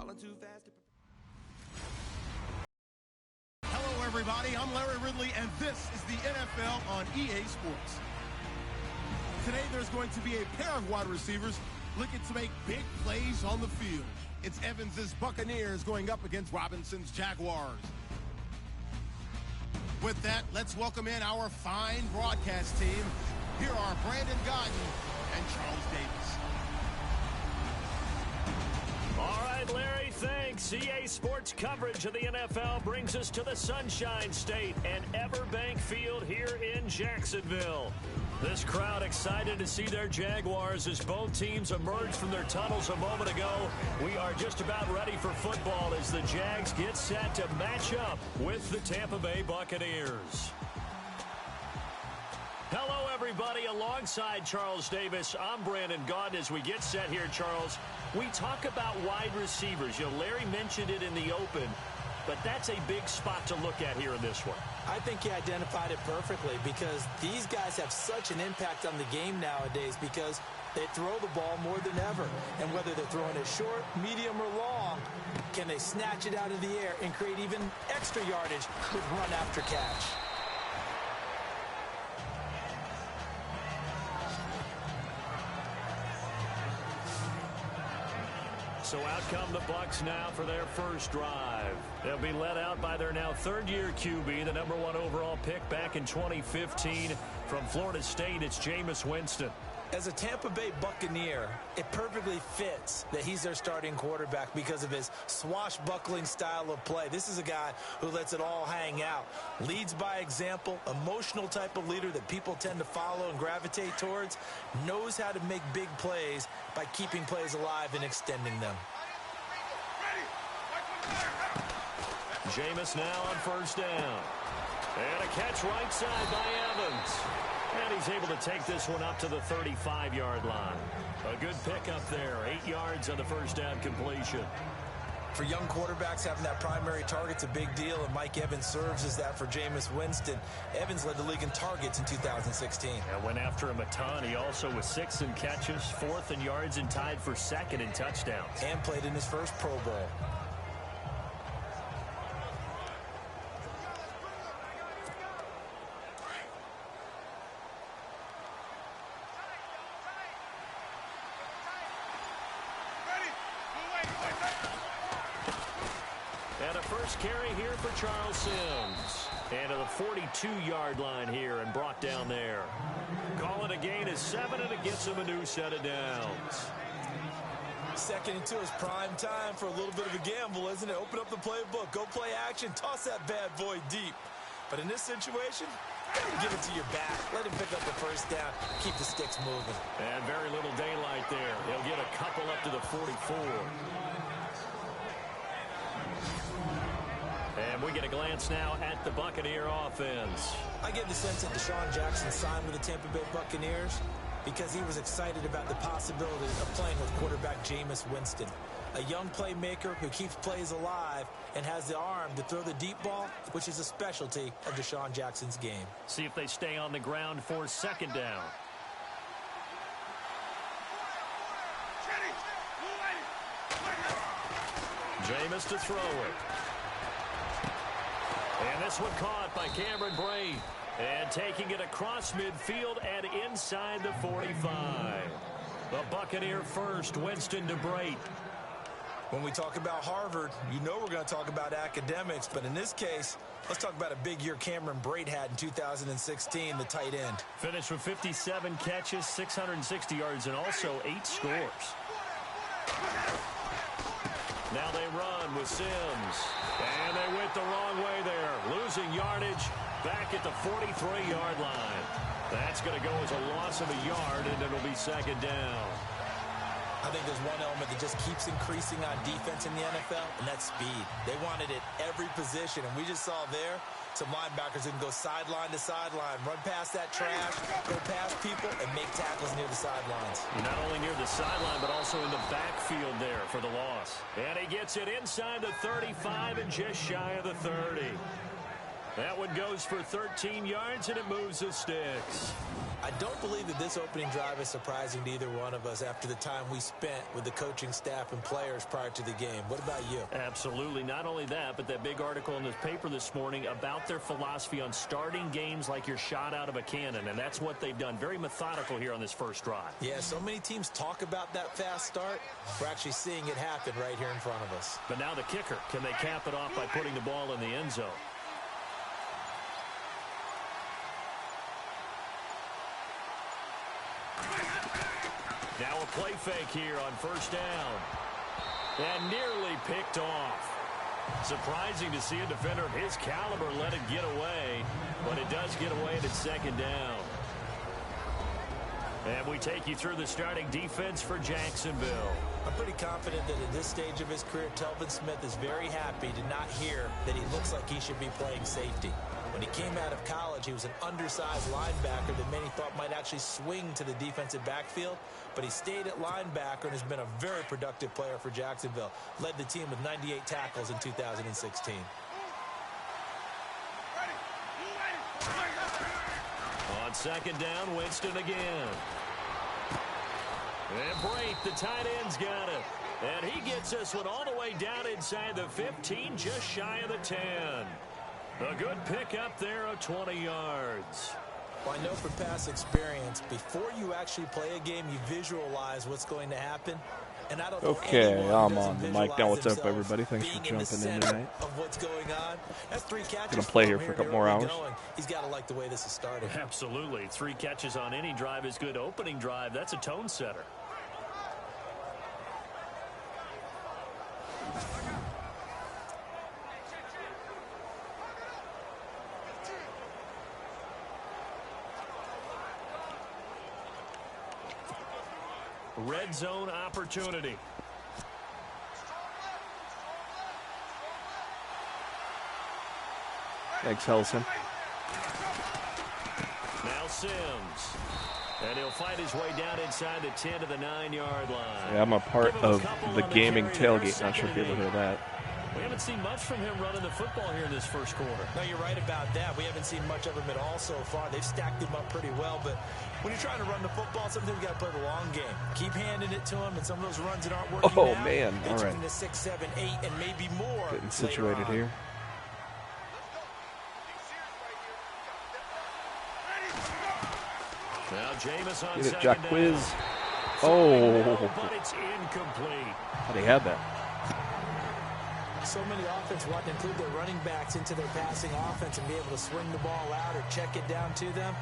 falling too fast. Hello, everybody. I'm Larry Ridley, and this is the NFL on EA Sports. Today, there's going to be a pair of wide receivers looking to make big plays on the field. It's Evans's Buccaneers going up against Robinson's Jaguars. With that, let's welcome in our fine broadcast team. Here are Brandon Godden and Charles Davis. All right, Larry, thanks. EA Sports coverage of the NFL brings us to the Sunshine State and Everbank Field here in Jacksonville. This crowd excited to see their Jaguars as both teams emerged from their tunnels a moment ago. We are just about ready for football as the Jags get set to match up with the Tampa Bay Buccaneers. Hello, everybody. Alongside Charles Davis, I'm Brandon Gaudin. As we get set here, Charles, we talk about wide receivers. You know, Larry mentioned it in the open, but that's a big spot to look at here in this one. I think he identified it perfectly because these guys have such an impact on the game nowadays because they throw the ball more than ever. And whether they're throwing it short, medium, or long, can they snatch it out of the air and create even extra yardage with run after catch? So out come the Bucs now for their first drive. They'll be led out by their now third-year QB, the number 1 overall pick back in 2015 from Florida State. It's Jameis Winston. As a Tampa Bay Buccaneer, it perfectly fits that he's their starting quarterback because of his swashbuckling style of play. This is a guy who lets it all hang out, leads by example, emotional type of leader that people tend to follow and gravitate towards, knows how to make big plays by keeping plays alive and extending them. Jameis now on first down. And a catch right side by Evans. And he's able to take this one up to the 35-yard line. A good pickup there, 8 yards on the first down completion. For young quarterbacks, having that primary target's a big deal, and Mike Evans serves as that for Jameis Winston. Evans led the league in targets in 2016. And went after him a ton. He also was 6th in catches, 4th in yards, and tied for 2nd in touchdowns. And played in his first Pro Bowl. And a first carry here for Charles Sims. And to the 42-yard line here and brought down there. Calling a gain is 7, and it gets him a new set of downs. 2nd and 2 is prime time for a little bit of a gamble, isn't it? Open up the playbook, go play action, toss that bad boy deep. But in this situation, give it to your back. Let him pick up the first down. Keep the sticks moving. And very little daylight there. He'll get a couple up to the 44. And we get a glance now at the Buccaneer offense. I get the sense that Deshaun Jackson signed with the Tampa Bay Buccaneers because he was excited about the possibility of playing with quarterback Jameis Winston, a young playmaker who keeps plays alive and has the arm to throw the deep ball, which is a specialty of Deshaun Jackson's game. See if they stay on the ground for 2nd down. Jameis to throw it. And this one caught by Cameron Brate. And taking it across midfield and inside the 45. The Buccaneer first, Winston to Brate. When we talk about Harvard, you know we're going to talk about academics. But in this case, let's talk about a big year Cameron Brate had in 2016, the tight end. Finished with 57 catches, 660 yards, and also 8 scores. Now they run with Sims. And they went the wrong way there. Losing yardage back at the 43-yard line. That's going to go as a loss of a yard, and it'll be 2nd down. I think there's one element that just keeps increasing on defense in the NFL, and that's speed. They want it at every position, and we just saw there some linebackers who can go sideline to sideline, run past that trash, go past people, and make tackles near the sidelines. Not only near the sideline, but also in the backfield there for the loss. And he gets it inside the 35 and just shy of the 30. That one goes for 13 yards, and it moves the sticks. I don't believe that this opening drive is surprising to either one of us after the time we spent with the coaching staff and players prior to the game. What about you? Absolutely. Not only that, but that big article in the paper this morning about their philosophy on starting games like you're shot out of a cannon, and that's what they've done. Very methodical here on this first drive. Yeah, so many teams talk about that fast start. We're actually seeing it happen right here in front of us. But now the kicker. Can they cap it off by putting the ball in the end zone? Now a play fake here on first down. And nearly picked off. Surprising to see a defender of his caliber let it get away. But it does get away at its second down. And we take you through the starting defense for Jacksonville. I'm pretty confident that at this stage of his career, Telvin Smith is very happy to not hear that he looks like he should be playing safety. When he came out of college, he was an undersized linebacker that many thought might actually swing to the defensive backfield. But he stayed at linebacker and has been a very productive player for Jacksonville. Led the team with 98 tackles in 2016. On second down, Winston again. And Brate, the tight end's got it. And he gets this one all the way down inside the 15, just shy of the 10. A good pickup there of 20 yards. Well, I know from past experience, before you actually play a game, you visualize what's going to happen. And I don't okay, I'm on the mic now. What's up, everybody? Thanks for jumping in tonight. Of what's going on. That's 3 catches. Gonna play here for a couple more hours. He's got to like the way this is started. Absolutely. 3 catches on any drive is good. Opening drive, that's a tone setter. Red zone opportunity. Thanks, Hellison. Now Sims. And he'll fight his way down inside the 10 to the 9-yard line. Yeah, I'm a part of the gaming tailgate. Not sure if you ever heard that. We haven't seen much from him running the football here in this first quarter. No, you're right about that. We haven't seen much of him at all so far. They've stacked him up pretty well, but when you're trying to run the football, sometimes you got to play the long game. Keep handing it to him, and some of those runs that aren't working oh, now, man. they all turn right. into 6, 7, 8, and maybe more. Getting situated here. Now Jameis on Get it, second Jack down. Quiz. Oh. But it's incomplete. How'd he have that? So many offenses want to include their running backs into their passing offense and be able to swing the ball out or check it down to them.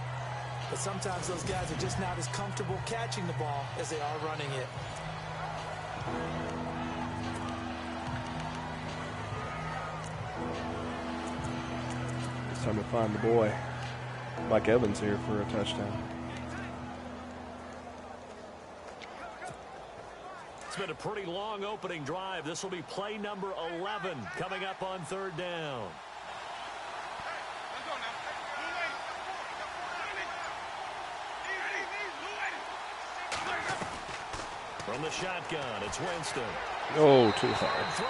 But sometimes those guys are just not as comfortable catching the ball as they are running it. It's time to find the boy. Mike Evans here for a touchdown. It's been a pretty long opening drive. This will be play number 11 coming up on third down. From the shotgun, it's Winston. Oh, too hard. Throw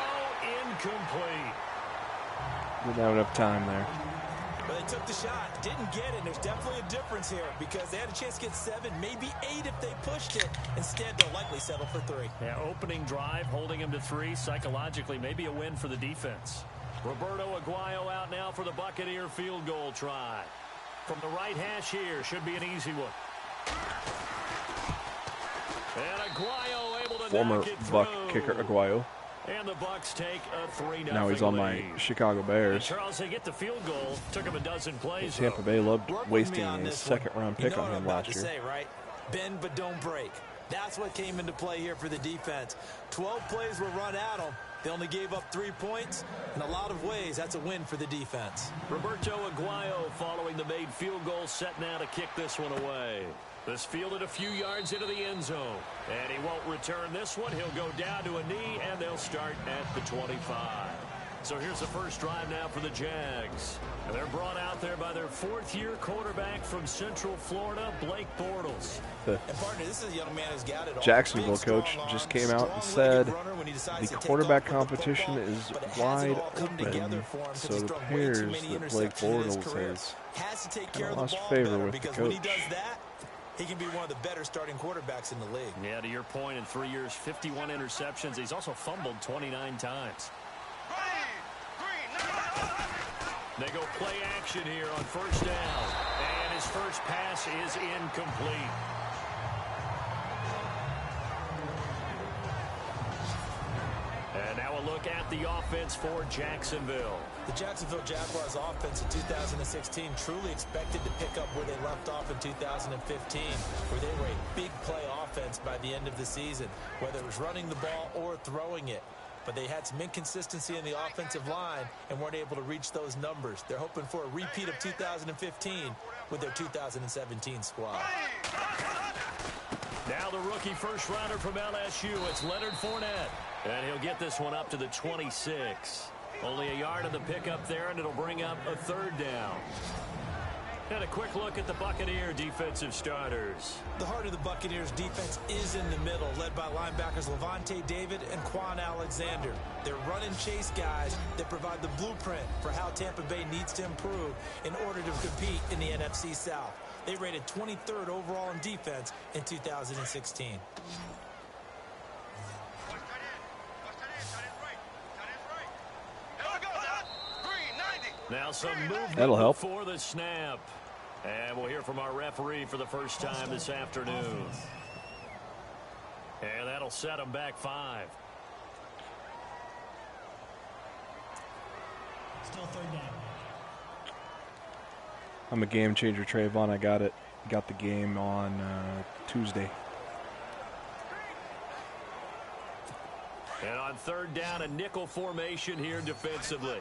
incomplete. Didn't have enough time there. But they took the shot, didn't get it. There's definitely a difference here because they had a chance to get 7, maybe 8 if they pushed it. Instead, they'll likely settle for 3. Yeah, opening drive, holding him to 3. Psychologically, maybe a win for the defense. Roberto Aguayo out now for the Buccaneer field goal try. From the right hash here, should be an easy one. And Aguayo able to Former knock it through. Buck kicker Aguayo. And the Bucs take a 3-0 Now he's on my lead. Chicago Bears. Charles, they get the field goal. Took him a dozen plays. Tampa Bay loved Work with wasting me on a this second-round pick on him last year. Say, right? Bend but don't break. That's what came into play here for the defense. 12 plays were run at them. They only gave up 3 points. In a lot of ways, that's a win for the defense. Roberto Aguayo following the made field goal, set now to kick this one away. This fielded a few yards into the end zone. And he won't return this one. He'll go down to a knee, and they'll start at the 25. So here's the first drive now for the Jags. And they're brought out there by their fourth-year quarterback from Central Florida, Blake Bortles. And partner, this is a young man who's got it all. Jacksonville coach just came out and said the quarterback competition is wide open, so it appears that Blake Bortles has kind of lost favor with the coach. He can be one of the better starting quarterbacks in the league. Yeah, to your point, in 3 years, 51 interceptions. He's also fumbled 29 times. They go play action here on first down. And his first pass is incomplete. And now a look at the offense for Jacksonville. The Jacksonville Jaguars offense in 2016 truly expected to pick up where they left off in 2015, where they were a big play offense by the end of the season, whether it was running the ball or throwing it. But they had some inconsistency in the offensive line and weren't able to reach those numbers. They're hoping for a repeat of 2015 with their 2017 squad. Now the rookie first rounder from LSU, it's Leonard Fournette. And he'll get this one up to the 26. Only a yard of the pickup there, and it'll bring up a third down. And a quick look at the Buccaneer defensive starters. The heart of the Buccaneers defense is in the middle, led by linebackers Levante David and Quan Alexander. They're run and chase guys that provide the blueprint for how Tampa Bay needs to improve in order to compete in the NFC South. They rated 23rd overall in defense in 2016. Now some movement That'll help. Before the snap. And we'll hear from our referee for the first time this afternoon. And that'll set them back 5. Still third down. I'm a game changer, Trayvon. I got it. Got the game on Tuesday. And on third down, a nickel formation here defensively.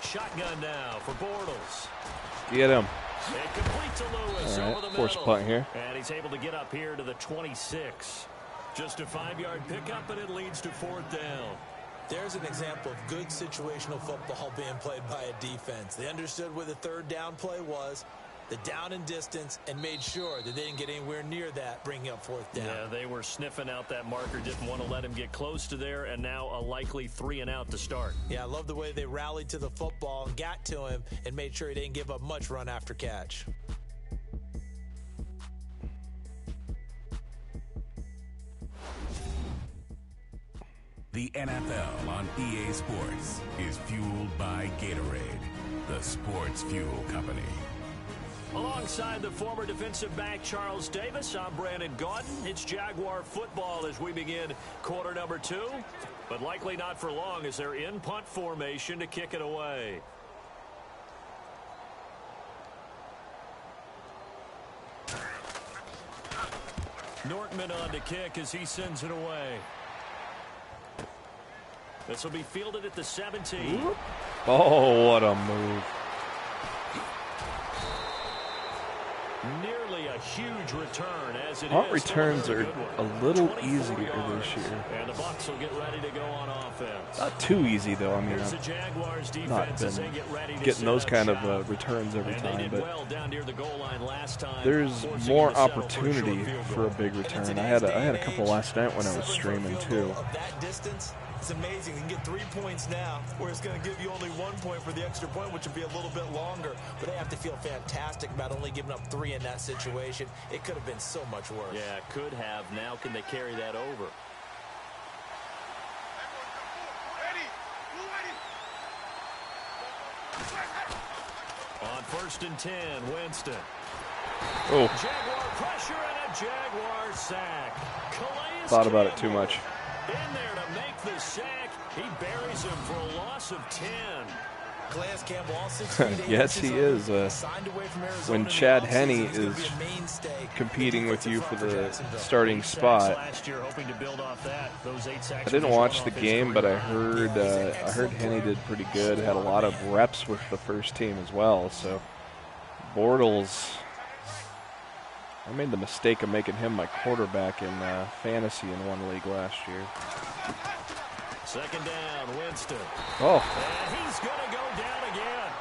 Shotgun now for Bortles. Get him. And complete to Lewis All right, over the force middle. punt here. And he's able to get up here to the 26. Just a 5-yard pickup, and it leads to fourth down. There's an example of good situational football being played by a defense. They understood where the third down play was, the down and distance, and made sure that they didn't get anywhere near that, bringing up fourth down. Yeah, they were sniffing out that marker, didn't want to let him get close to there, and now a likely 3-and-out to start. Yeah, I love the way they rallied to the football and got to him and made sure he didn't give up much run after catch. The NFL on EA Sports is fueled by Gatorade, the sports fuel company. Alongside the former defensive back Charles Davis, I'm Brandon Gaudin. It's Jaguar football as we begin quarter number 2. But likely not for long as they're in punt formation to kick it away. Nortman on to kick as he sends it away. This will be fielded at the 17. Oh, what a move. Nearly a huge return as it Punt is. returns are a little easier this year. And the Bucs will get ready to go on offense. Not too easy, though. I mean, Here's the Jaguars not defense as they get ready to getting set those up kind shop. of returns every And they time, did but well down near the goal line last time, there's forcing more him to settle for a opportunity short field for goal. a big return. I had a couple last night when I was streaming too. Of that distance, it's amazing. You can get 3 points now, where it's going to give you only 1 point for the extra point, which would be a little bit longer. But they have to feel fantastic about only giving up 3 in that situation. It could have been so much worse. Yeah, could have. Now can they carry that over? On 1st and 10, Winston. Oh, Jaguar pressure and a Jaguar sack. Calais thought about it too Campbell much. in there to make the sack. He buries him for a loss of 10. Calais Campbell, all 6 feet, 8 Yes, inches he over, is. signed away from Arizona When in the Chad offseason, Henne he's gonna is be a mainstay. competing with you for the Jacksonville. starting 8 sacks spot. last year, hoping to build off that. Those 8 sacks I didn't were watch just the off his game, but I career. heard Henne did pretty good. Had a lot of reps with the first team as well. So Bortles I made the mistake of making him my quarterback in fantasy in one league last year. Second down, Winston. Oh. And he's going to go down again.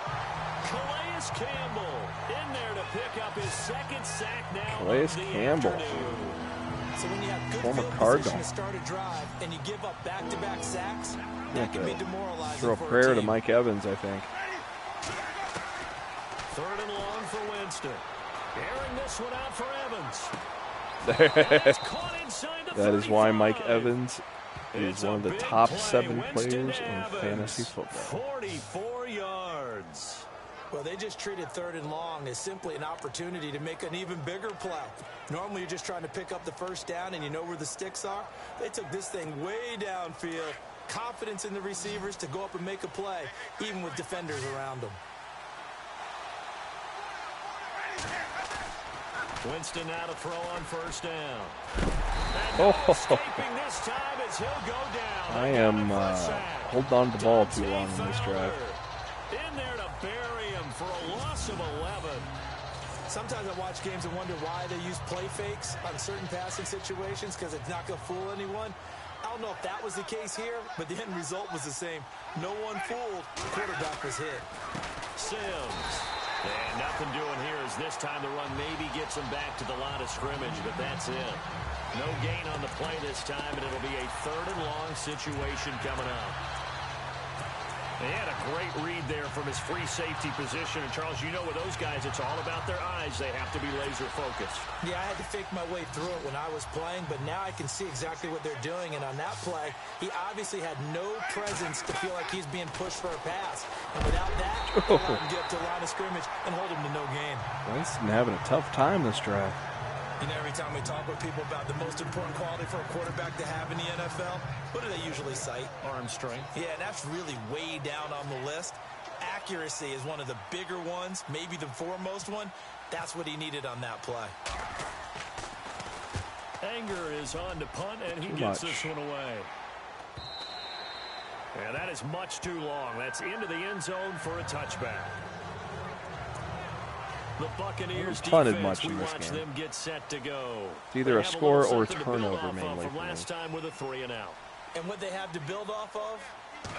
Calais Campbell in there to pick up his second sack now. Calais Campbell. So when you have good former field Cardinal. position to start a drive and you give up back-to-back sacks, that can be demoralizing. Throw a for prayer a to team. Mike Evans, I think. Third and long for Winston. Airing this one out for Evans. Caught inside the That is why 35. Mike Evans is It's one a of the big top play. 7 Winston players to in Evans. fantasy football. 44 yards. Well, they just treated third and long as simply an opportunity to make an even bigger play. Normally, you're just trying to pick up the first down and you know where the sticks are. They took this thing way downfield. Confidence in the receivers to go up and make a play, even with defenders around them. Winston now to throw on first down. Oh. Escaping this time as he'll go down. I am holding on to the ball too long in this drive. In there to bury him for a loss of 11. Sometimes I watch games and wonder why they use play fakes on certain passing situations because it's not going to fool anyone. I don't know if that was the case here, but the end result was the same. No one fooled. The quarterback was hit. Sims. And nothing doing here as this time the run maybe gets him back to the line of scrimmage, but that's it. No gain on the play this time, and it'll be a third and long situation coming up. He had a great read there from his free safety position. And, Charles, you know with those guys, it's all about their eyes. They have to be laser-focused. Yeah, I had to fake my way through it when I was playing, but now I can see exactly what they're doing. And on that play, he obviously had no presence to feel like he's being pushed for a pass. And without that, they let him get up to the line of scrimmage and hold him to no gain. Winston having a tough time this drive. You know, every time we talk with people about the most important quality for a quarterback to have in the NFL, what do they usually cite? Arm strength. Yeah, that's really way down on the list. Accuracy is one of the bigger ones, maybe the foremost one. That's what he needed on that play. Anger is on to punt, and he gets this one away. And that is much too long. That's into the end zone for a touchback. The Buccaneers punted defense, much we in this watch game. them get set to go. It's either a score or a turnover mainly. From last time with a 3-and-out. And what they have to build off of,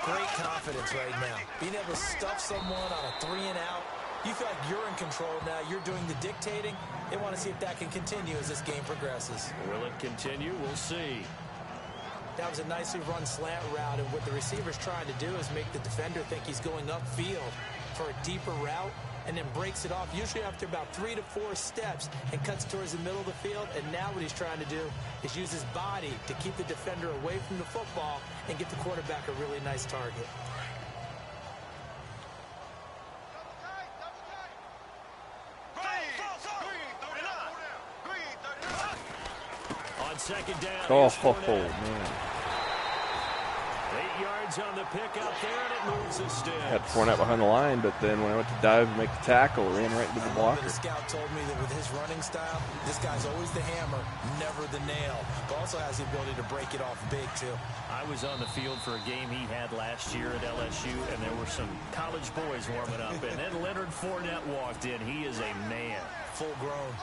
great confidence right now. Being able to stuff someone on a 3-and-out, you feel like you're in control now. You're doing the dictating. They want to see if that can continue as this game progresses. Will it continue? We'll see. That was a nicely run slant route, and what the receiver's trying to do is make the defender think he's going upfield for a deeper route, and then breaks it off, usually after about 3 to 4 steps, and cuts towards the middle of the field. And now what he's trying to do is use his body to keep the defender away from the football and get the quarterback a really nice target. On second down, man. 8 yards on the pickup there, and it moves the sticks. Had Fournette behind the line, but then when I went to dive and make the tackle, ran right into the blocker. The scout told me that with his running style, this guy's always the hammer, never the nail. But also has the ability to break it off big, too. I was on the field for a game he had last year at LSU, and there were some college boys warming up, and then Leonard Fournette walked in. He is a man. Full grown.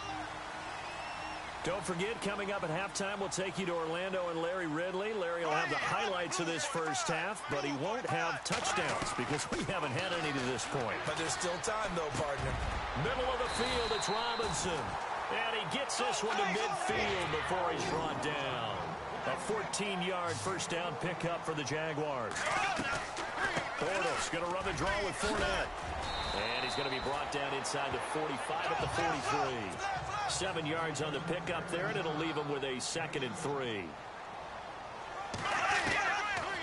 Don't forget, coming up at halftime, we'll take you to Orlando and Larry Ridley. Larry will have the highlights of this first half, but he won't have touchdowns because we haven't had any to this point. But there's still time, though, partner. Middle of the field, it's Robinson. And he gets this one to midfield before he's brought down. A 14-yard first down pickup for the Jaguars. Bortles going to run the draw with Fournette. And he's going to be brought down inside the 45 at the 43. 7 yards on the pickup there, and it'll leave him with a 2nd and 3.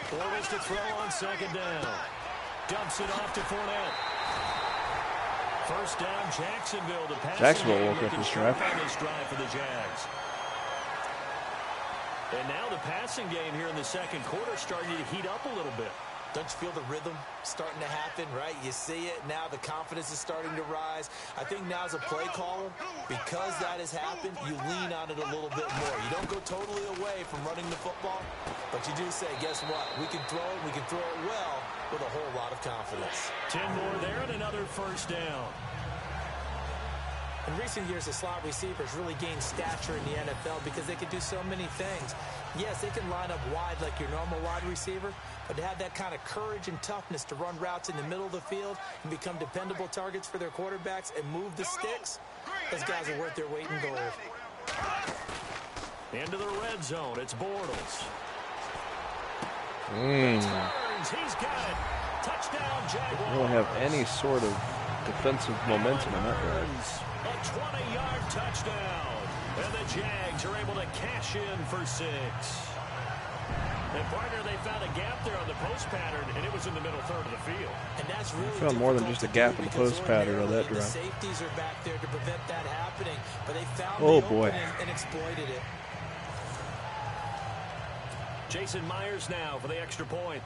Bortles to throw on second down. Dumps it off to Fournette. First down, Jacksonville. The Jacksonville woke up this drive. On this drive for the Jags. And now the passing game here in the second quarter starting to heat up a little bit. Don't you feel the rhythm starting to happen, right? You see it now. The confidence is starting to rise. I think now as a play caller, because that has happened, you lean on it a little bit more. You don't go totally away from running the football, but you do say, guess what? We can throw it. We can throw it well with a whole lot of confidence. 10 more there and another first down. In recent years, the slot receivers really gained stature in the NFL because they can do so many things. Yes, they can line up wide like your normal wide receiver, but to have that kind of courage and toughness to run routes in the middle of the field and become dependable targets for their quarterbacks and move the sticks, those guys are worth their weight in gold. Into the red zone, it's Bortles. Turns, he's got it. Touchdown, Jaguars. I don't have any sort of defensive momentum in that drive. A 20-yard touchdown. And the Jags are able to cash in for 6. And partner, they found a gap there on the post pattern, and it was in the middle third of the field. And that's really found more than just a gap in the post pattern on that drive. The safeties are back there to prevent that happening, but they found the opening and exploited it. Jason Myers now for the extra point.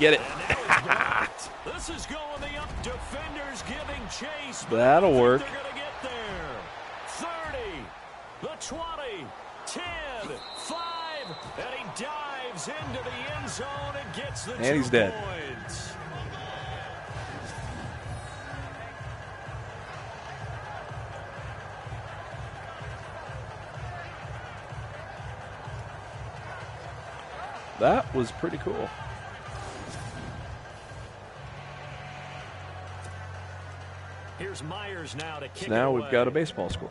Get it. This is going the up. Defenders giving chase. That'll work. They're going to get there. 30, the 20, 10, 5, and he dives into the end zone and gets the 2 and he's dead. points. That was pretty cool. Here's Myers now to kick So now it we've away. got a baseball score.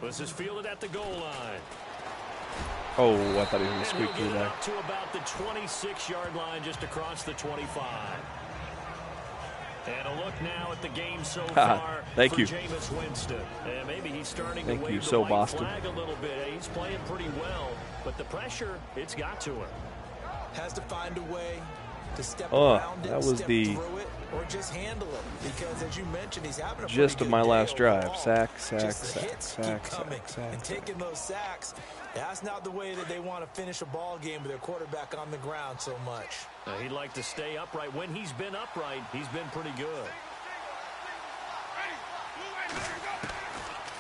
This is fielded at the goal line. Oh, I thought he was going to And squeak he'll through get it there. up to about the 26-yard line, just across the 25. And a look now at the game so far. Thank for you. Jameis Winston. And maybe he's starting Thank to you wave so, the white Boston. flag a little bit. He's playing pretty well, but the pressure, it's got to him. Has to find a way to step around it, that was step the through it, or just handle it. Because as you mentioned, he's having a gist pretty of my good last day drive. overall. Sack, sack, Just the sack, hits sack, keep coming, sack, sack, and taking those sacks. That's not the way that they want to finish a ball game with their quarterback on the ground so much. He'd like to stay upright. When he's been upright, he's been pretty good.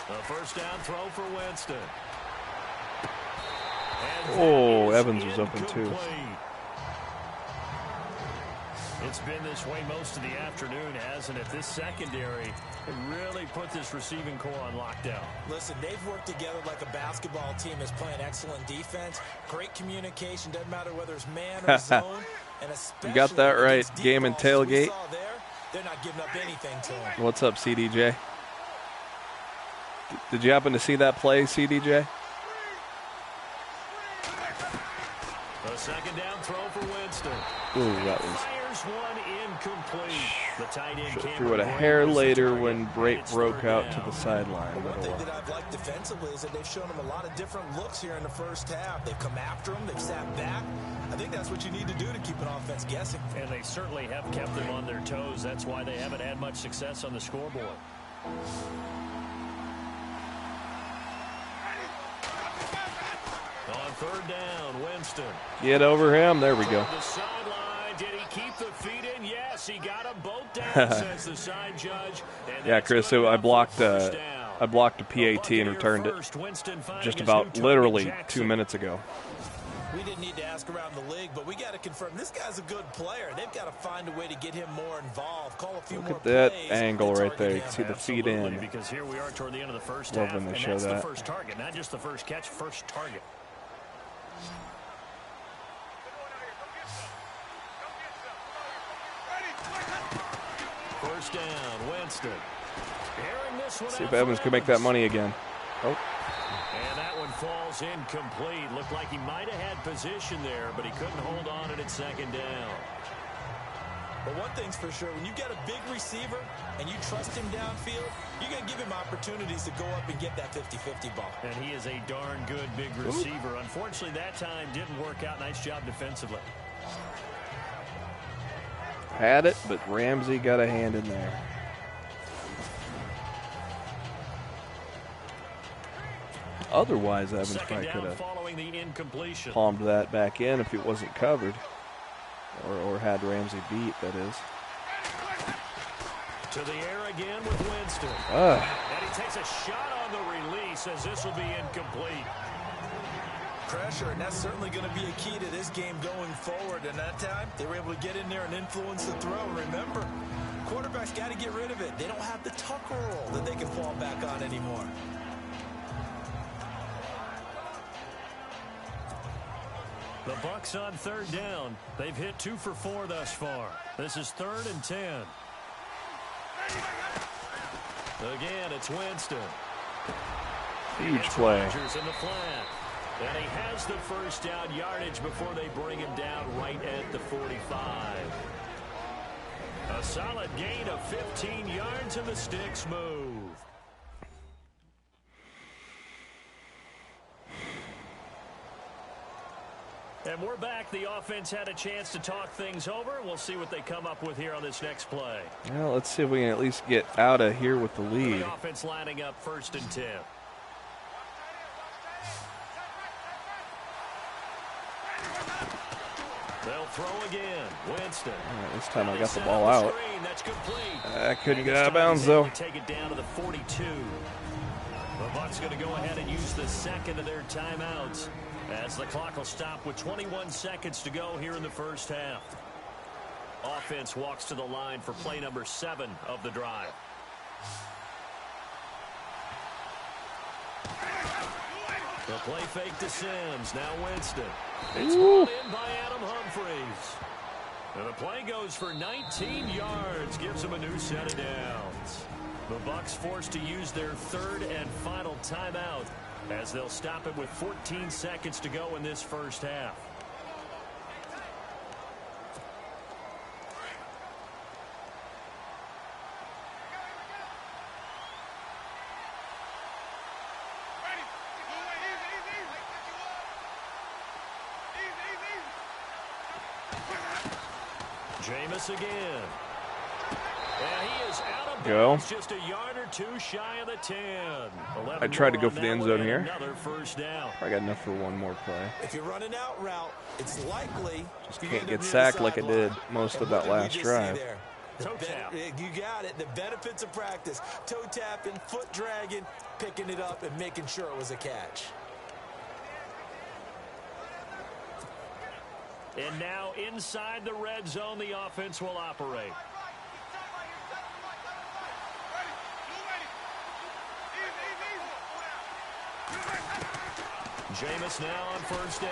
A first down throw for Winston. And Oh, that is Evans was open too. incomplete. It's been this way most of the afternoon, hasn't it? This secondary really put this receiving core on lockdown. Listen, they've worked together like a basketball team is playing excellent defense. Great communication. Doesn't matter whether it's man or zone. And especially You got that right. against deep Game and balls we tailgate. saw there, they're not giving up anything to him. What's up, CDJ? Did you happen to see that play, CDJ? A second down throw for Winston. Ooh, that was. Fires one incomplete. The tight end Should've Cameron threw it a Brate hair was the later target, when and Brate it's broke third out to down. the sideline. One thing that I've liked defensively is that they've shown him a lot of different looks here in the first half. They've come after him. They've sat back. I think that's what you need to do to keep an offense guessing. And they certainly have kept them on their toes. That's why they haven't had much success on the scoreboard. On third down, Winston. Get over him. There we go. The sideline. Did he keep the feet in? Yes, he got them both down, says the side judge. And Yeah, that's Chris, good so I enough for blocked first down. a PAT and returned it just about literally 2 minutes ago. We didn't need to ask around the league, but we got to confirm this guy's a good player. They've got to find a way to get him more involved. Call a few Look more at that plays angle to right target there. You him. can see the feet Absolutely, in. because here we are toward the end of the first Love half, when they and show that's the that. first target, not just the first catch, first target. First down, Winston. Airing this one See if out Evans for can make that money again. Oh, And that one falls incomplete. Looked like he might have had position there, but he couldn't hold on at second down. But one thing's for sure, when you've got a big receiver and you trust him downfield, you're going to give him opportunities to go up and get that 50-50 ball. And he is a darn good big receiver. Unfortunately, that time didn't work out. Nice job defensively. had it, but Ramsey got a hand in there. Otherwise, Evans probably could have palmed that back in if it wasn't covered. Or had Ramsey beat, that is. To the air again with Winston. And he takes a shot on the release as this will be incomplete. pressure, and that's certainly going to be a key to this game going forward. And that time, they were able to get in there and influence the throw. Remember, quarterbacks got to get rid of it. They don't have the tucker roll that they can fall back on anymore. The Bucks on third down. They've hit 2 for 4 thus far. This is 3rd and 10. Again, it's Winston. Huge play. In the flat. And he has the first down yardage before they bring him down right at the 45. A solid gain of 15 yards, and the sticks move. And we're back. The offense had a chance to talk things over. We'll see what they come up with here on this next play. Well, let's see if we can at least get out of here with the lead. The offense lining up 1st and 10. They'll throw again. Winston. Right, this time I got the ball out. That's complete. I couldn't get out of bounds, though. Take it down to the 42. The Bucks going to go ahead and use the second of their timeouts, as the clock will stop with 21 seconds to go here in the first half. Offense walks to the line for play number 7 of the drive. The play fake to Sims. Now Winston. It's brought in by Adam Humphries. And the play goes for 19 yards. Gives him a new set of downs. The Bucks forced to use their 3rd and final timeout, as they'll stop it with 14 seconds to go in this first half. Jameis again. And he is out of bounds, just a yard or 2 shy of the 10. I tried to go for the end zone here. Another first down. I got enough for one more play. If you're running out route, it's likely just can't get sacked like I did most of that last drive. You got it. The benefits of practice. Toe tapping, foot dragging, picking it up, and making sure it was a catch. And now inside the red zone, the offense will operate. Jameis now on first down.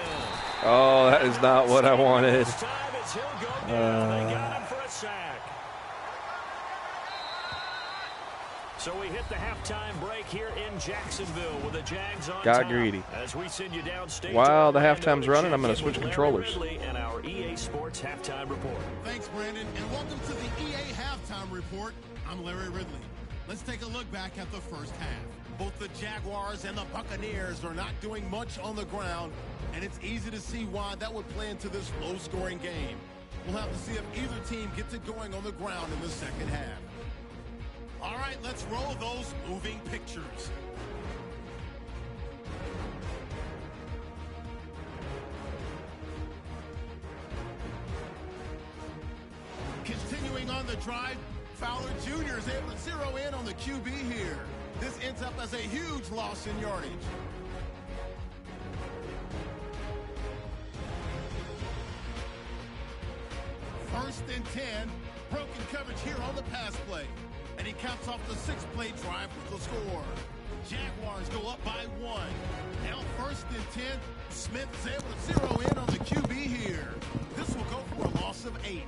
Oh, that is not what I wanted. This time it's he'll go down. They got him for a sack. So we hit the halftime break here in Jacksonville with the Jags on Got top. greedy. As we send you downstate. While the halftime's running, I'm going to switch controllers. And our EA Sports halftime report. Thanks, Brandon, and welcome to the EA halftime report. I'm Larry Ridley. Let's take a look back at the first half. Both the Jaguars and the Buccaneers are not doing much on the ground, and it's easy to see why that would play into this low-scoring game. We'll have to see if either team gets it going on the ground in the second half. All right, let's roll those moving pictures. Continuing on the drive, Fowler Jr. is able to zero in on the QB here. This ends up as a huge loss in yardage. First and 10, broken coverage here on the pass play. And he caps off the 6-play drive with the score. Jaguars go up by 1. Now first and 10, Smith is able to zero in on the QB here. This will go for a loss of 8.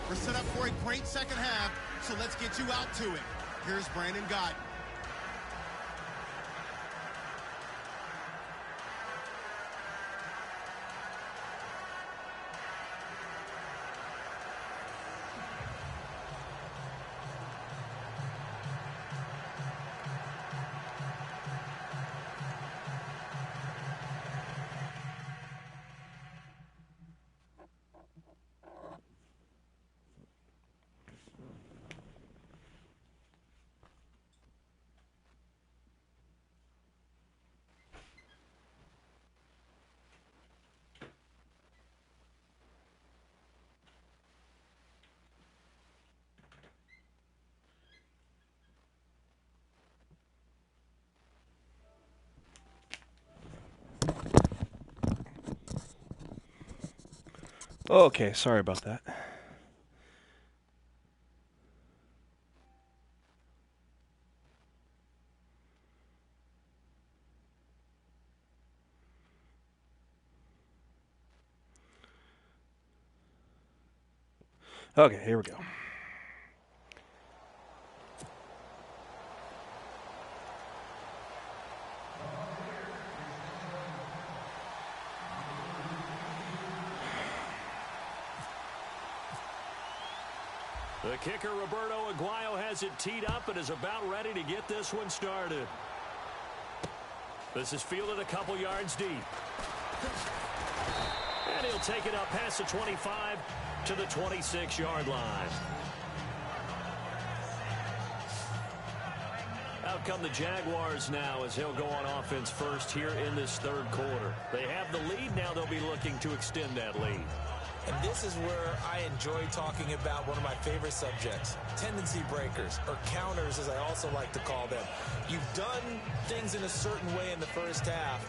We're set up for a great second half, so let's get you out to it. Here's Brandon Gott. Okay, sorry about that. Okay, here we go. The kicker, Roberto Aguayo, has it teed up and is about ready to get this one started. This is fielded a couple yards deep. And he'll take it up past the 25 to the 26-yard line. Out come the Jaguars now as he'll go on offense first here in this third quarter. They have the lead. Now they'll be looking to extend that lead. And this is where I enjoy talking about one of my favorite subjects, tendency breakers, or counters as I also like to call them. You've done things in a certain way in the first half,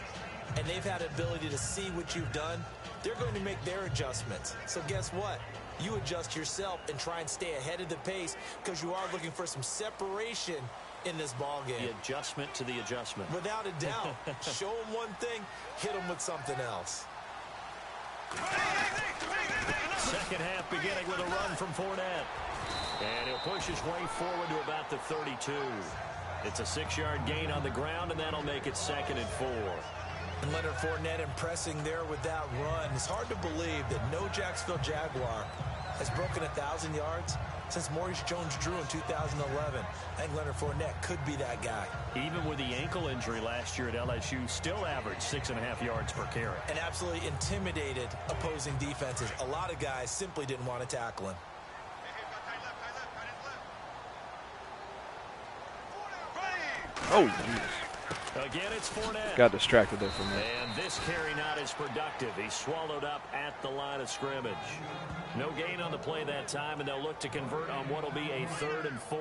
and they've had the ability to see what you've done. They're going to make their adjustments. So guess what? You adjust yourself and try and stay ahead of the pace because you are looking for some separation in this ball game. The adjustment to the adjustment. Without a doubt. Show them one thing, hit them with something else. Second half beginning with a run from Fournette. And he'll push his way forward to about the 32. It's a 6-yard gain on the ground, and that'll make it 2nd and 4. And Leonard Fournette impressing there with that run. It's hard to believe that no Jacksonville Jaguar has broken 1,000 yards since Maurice Jones-Drew in 2011. I think Leonard Fournette could be that guy. Even with the ankle injury last year at LSU, still averaged 6.5 yards per carry. And absolutely intimidated opposing defenses. A lot of guys simply didn't want to tackle him. Oh, jeez. Again, it's Fournette. Got distracted there for a minute. And this carry not as productive. He's swallowed up at the line of scrimmage. No gain on the play that time, and they'll look to convert on what will be a 3rd and 4.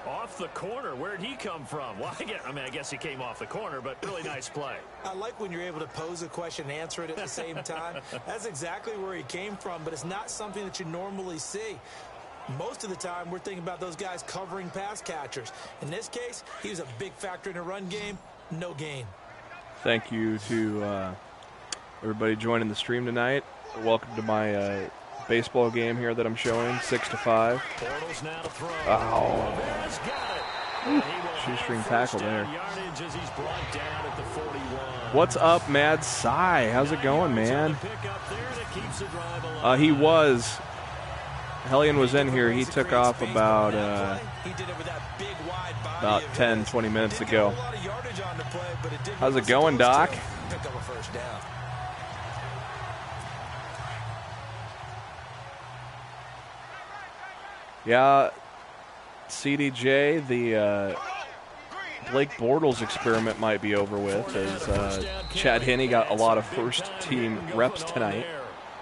Off the corner. Where'd he come from? Well, I guess he came off the corner, but really nice play. I like when you're able to pose a question and answer it at the same time. That's exactly where he came from, but it's not something that you normally see. Most of the time, we're thinking about those guys covering pass catchers. In this case, he was a big factor in the run game. No gain. Thank you to everybody joining the stream tonight. Welcome to my baseball game here that I'm showing, 6-5. Bortles now to throw. Oh. Shoestring tackle there. What's up, Mad Cy? How's it going, man? He was. Hellion was in here. He took off about 10, 20 minutes ago. How's it going, Doc? Yeah, CDJ, the Blake Bortles experiment might be over with, as Chad Henne got a lot of first-team reps tonight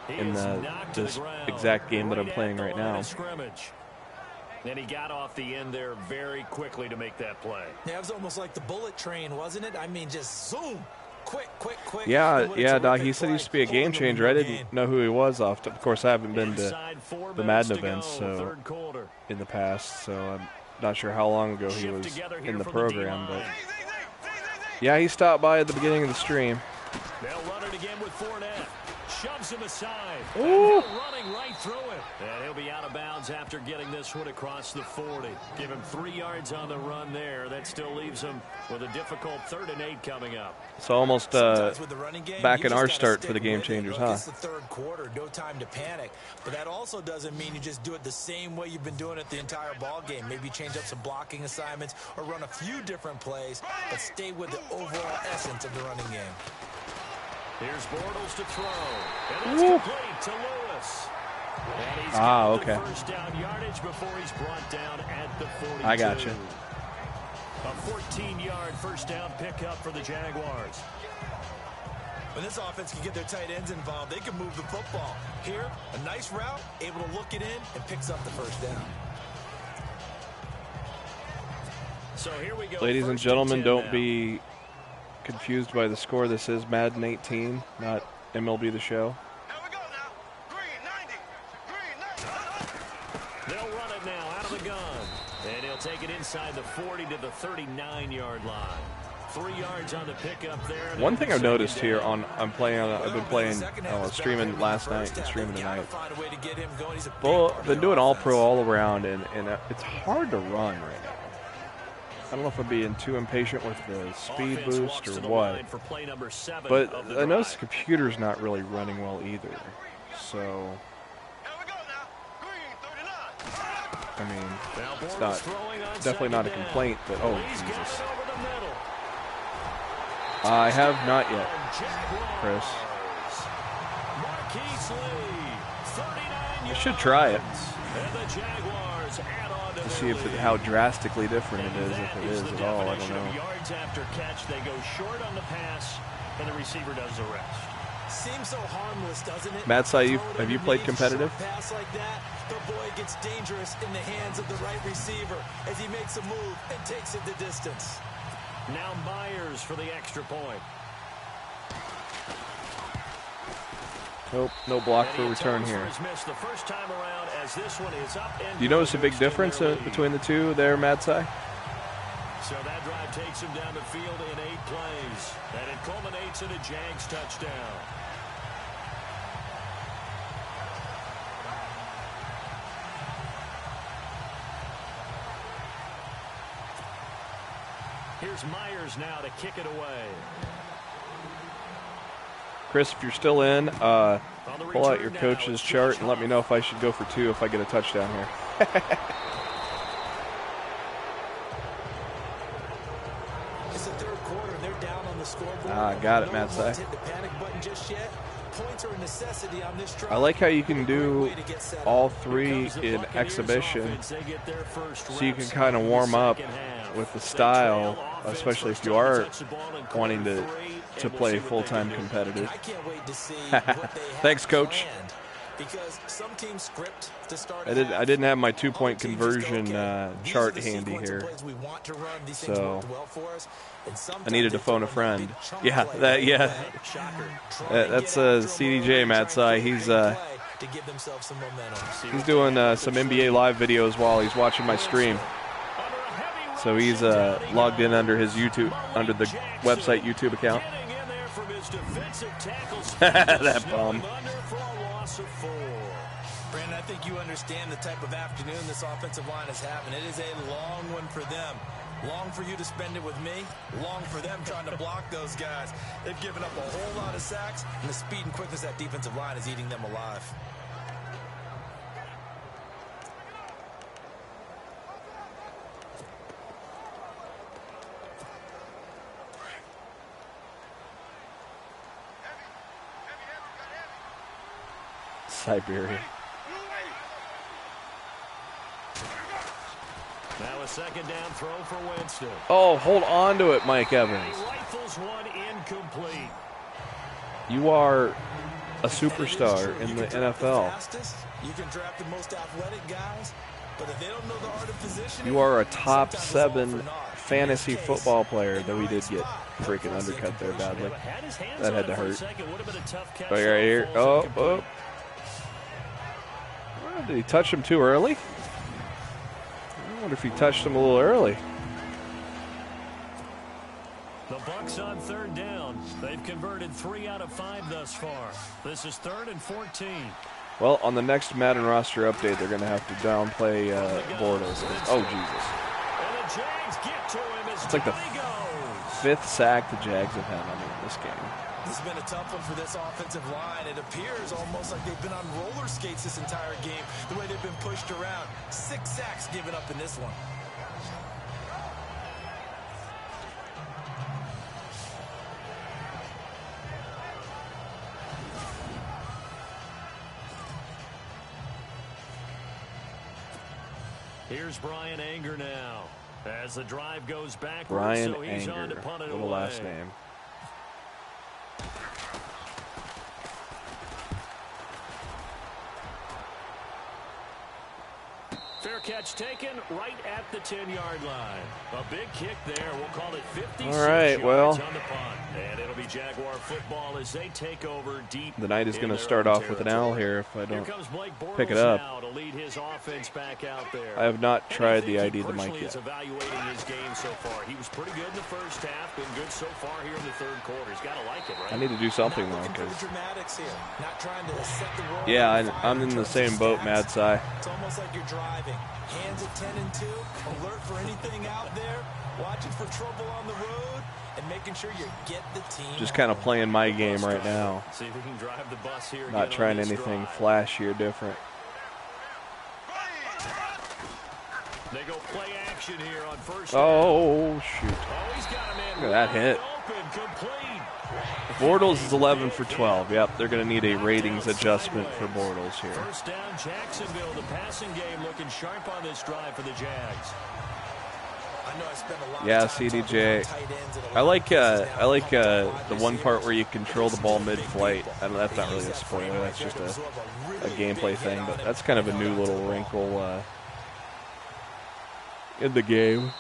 in this exact game that I'm playing right now. And he got off the end there very quickly to make that play. Yeah, it was almost like the bullet train, wasn't it? I mean, just zoom. Quick. Yeah, Doc, he said he used to be a game changer. I didn't know who he was off. Of course, I haven't been to the Madden events so in the past, so I'm not sure how long ago he was in the program. But yeah, he stopped by at the beginning of the stream. They'll run it again with Fournette. Shoves him aside. Ooh. Running right through it. And he'll be out of bounds after getting this one across the 40. Give him 3 yards on the run there. That still leaves him with a difficult 3rd and 8 coming up. So almost back in our start for the game changers, huh? It's the third quarter, no time to panic. But that also doesn't mean you just do it the same way you've been doing it the entire ball game. Maybe change up some blocking assignments or run a few different plays, but stay with the overall essence of the running game. Here's Bortles to throw. And it's complete to Lewis. And he's got okay. First down yardage before he's brought down at the 42. I got you. A 14-yard first down pickup for the Jaguars. When this offense can get their tight ends involved, they can move the football. Here, a nice route, able to look it in, and picks up the first down. So here we go. Ladies and gentlemen, don't be confused by the score. This is Madden 18, not MLB The Show. inside the 40 to the 39-yard line. 3 yards on the pickup there. One thing I've noticed here I've been playing, streaming last night and streaming tonight. Well, I've been doing all pro all around, and it's hard to run right now. I don't know if I'm being too impatient with the speed boost or what, but I noticed the computer's not really running well either. So, I mean, it's not, definitely not a complaint, but oh, Jesus. I have not yet, Chris. I should try it. To see how drastically different it is, if it is at all. I don't know. Yards after catch, they go short on the pass, and the receiver does the rest. Seems so harmless, doesn't it? Matt, have you played competitive? Pass like that, the boy gets dangerous in the hands of the right receiver as he makes a move and takes it the distance. Now Myers for the extra point. Nope, no block for return here. Do you notice a big difference between the two there, Matsai? So that drive takes him down the field in 8 plays, and it culminates in a Jags touchdown. Here's Myers now to kick it away. Chris, if you're still in, pull out your coach's chart and let me know if I should go for 2 if I get a touchdown here. It's the third quarter. They're down on the scoreboard. Got it, Matsai. Hit the panic button just yet. Points are a necessity on this drive. I like how you can do all 3 in exhibition, so you can kind of warm up with the style, especially if you are wanting to play full-time competitive. Thanks, Coach. Because some teams script to start. I didn't have my 2-point conversion chart handy here, so I needed to phone a friend. Yeah, that's CDJ Matsai. He's doing some NBA Live videos while he's watching my stream. So he's logged in under his the website YouTube account. That bum. Brandon, I think you understand the type of afternoon this offensive line is having. It is a long one for them. Long for you to spend it with me. Long for them trying to block those guys. They've given up a whole lot of sacks, and the speed and quickness of that defensive line is eating them alive. Siberia. Now a second down throw for Winston. Oh, hold on to it, Mike Evans. He rifles one incomplete. You are a superstar in the NFL. You can draft the most athletic guys, but if they don't know the art of positioning, you are a top 7 fantasy football player, though he did get freaking undercut there badly. That had to hurt. Right here. Oh. Did he touch him too early? I wonder if he touched him a little early. The Bucs on 3rd down. They've converted 3 out of 5 thus far. This is 3rd and 14. Well, on the next Madden roster update, they're going to have to downplay Bortles. Oh, Jesus. And the Jags get to him as it's like the 5th sack the Jags have had on him in this game. This has been a tough one for this offensive line. It appears almost like they've been on roller skates this entire game, the way they've been pushed around. 6 sacks given up in this one. Here's Brian Anger now. As the drive goes back, Brian so he's on to Anger, punt it little away. last name. Fair catch taken right at the 10-yard line. A big kick there. We'll call it 56 All right, well, yards on the punt. And it'll be Jaguar football as they take over deep. the night is going to start off with an L here if I don't pick it up. Now to lead his offense back out there. I have not tried the ID the mic yet. Evaluating his game so far. He was pretty good in the first half, been good so far here in the third quarter. He's got to like it, right? I need to do something though, because Not yeah, I'm in the same boat, Mad Sci. It's almost like you're driving. Hands at 10 and 2, alert for anything out there, watching for trouble on the road, and making sure you get the team. Just kind of playing my game right now. See if we can drive the bus here. Not trying anything flashy or different. They go play action here on first. Oh, shoot. Oh, he's got a man. Look at that hit. Open, complete. Bortles is 11 for 12. Yep, they're going to need a ratings adjustment for Bortles here. First down, Jacksonville. The passing game looking sharp on this drive for the Jags. I know I spent a lot Yeah, of time CDJ. I like the one part where you control the ball mid-flight. I know that's not really a spoiler. That's just a gameplay thing, but that's kind of a new little wrinkle in the game.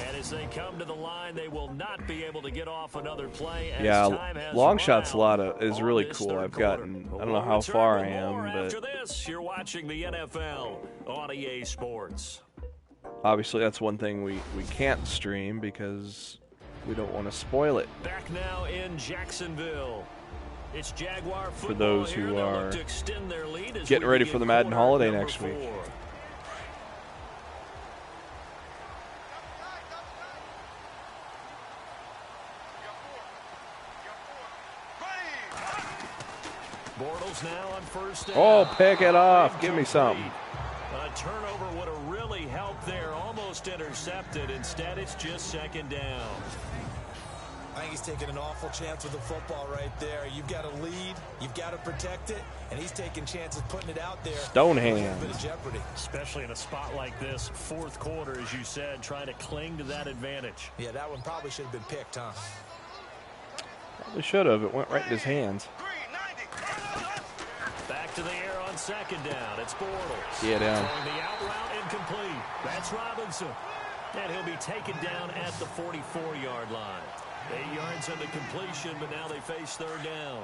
And as they come to the line, they will not be able to get off another play. As Yeah, time has long run shots out is really on this cool. third I've gotten, quarter. I don't know how We'll far I return with more am, after but this, you're watching the NFL on EA Sports. obviously that's one thing we can't stream because we don't want to spoil it. Back now in Jacksonville. It's Jaguar football For those here. who They'll are look to extend their lead as getting we ready begin for the Madden quarter holiday number next week. 4. Bortles now on first down. Oh, pick it off. Give me something. A turnover would have really helped there. Almost intercepted. Instead, it's just second down. I think he's taking an awful chance with the football right there. You've got to lead, you've got to protect it, and he's taking chances putting it out there. Stonehand. A bit of jeopardy. Especially in a spot like this, fourth quarter, as you said, trying to cling to that advantage. Yeah, that one probably should have been picked, huh? Probably should have. It went right in his hands. Back to the air on second down. It's Bortles. Yeah, down. Throwing the out route incomplete. That's Robinson. And he'll be taken down at the 44-yard line. 8 yards on the completion, but now they face third down.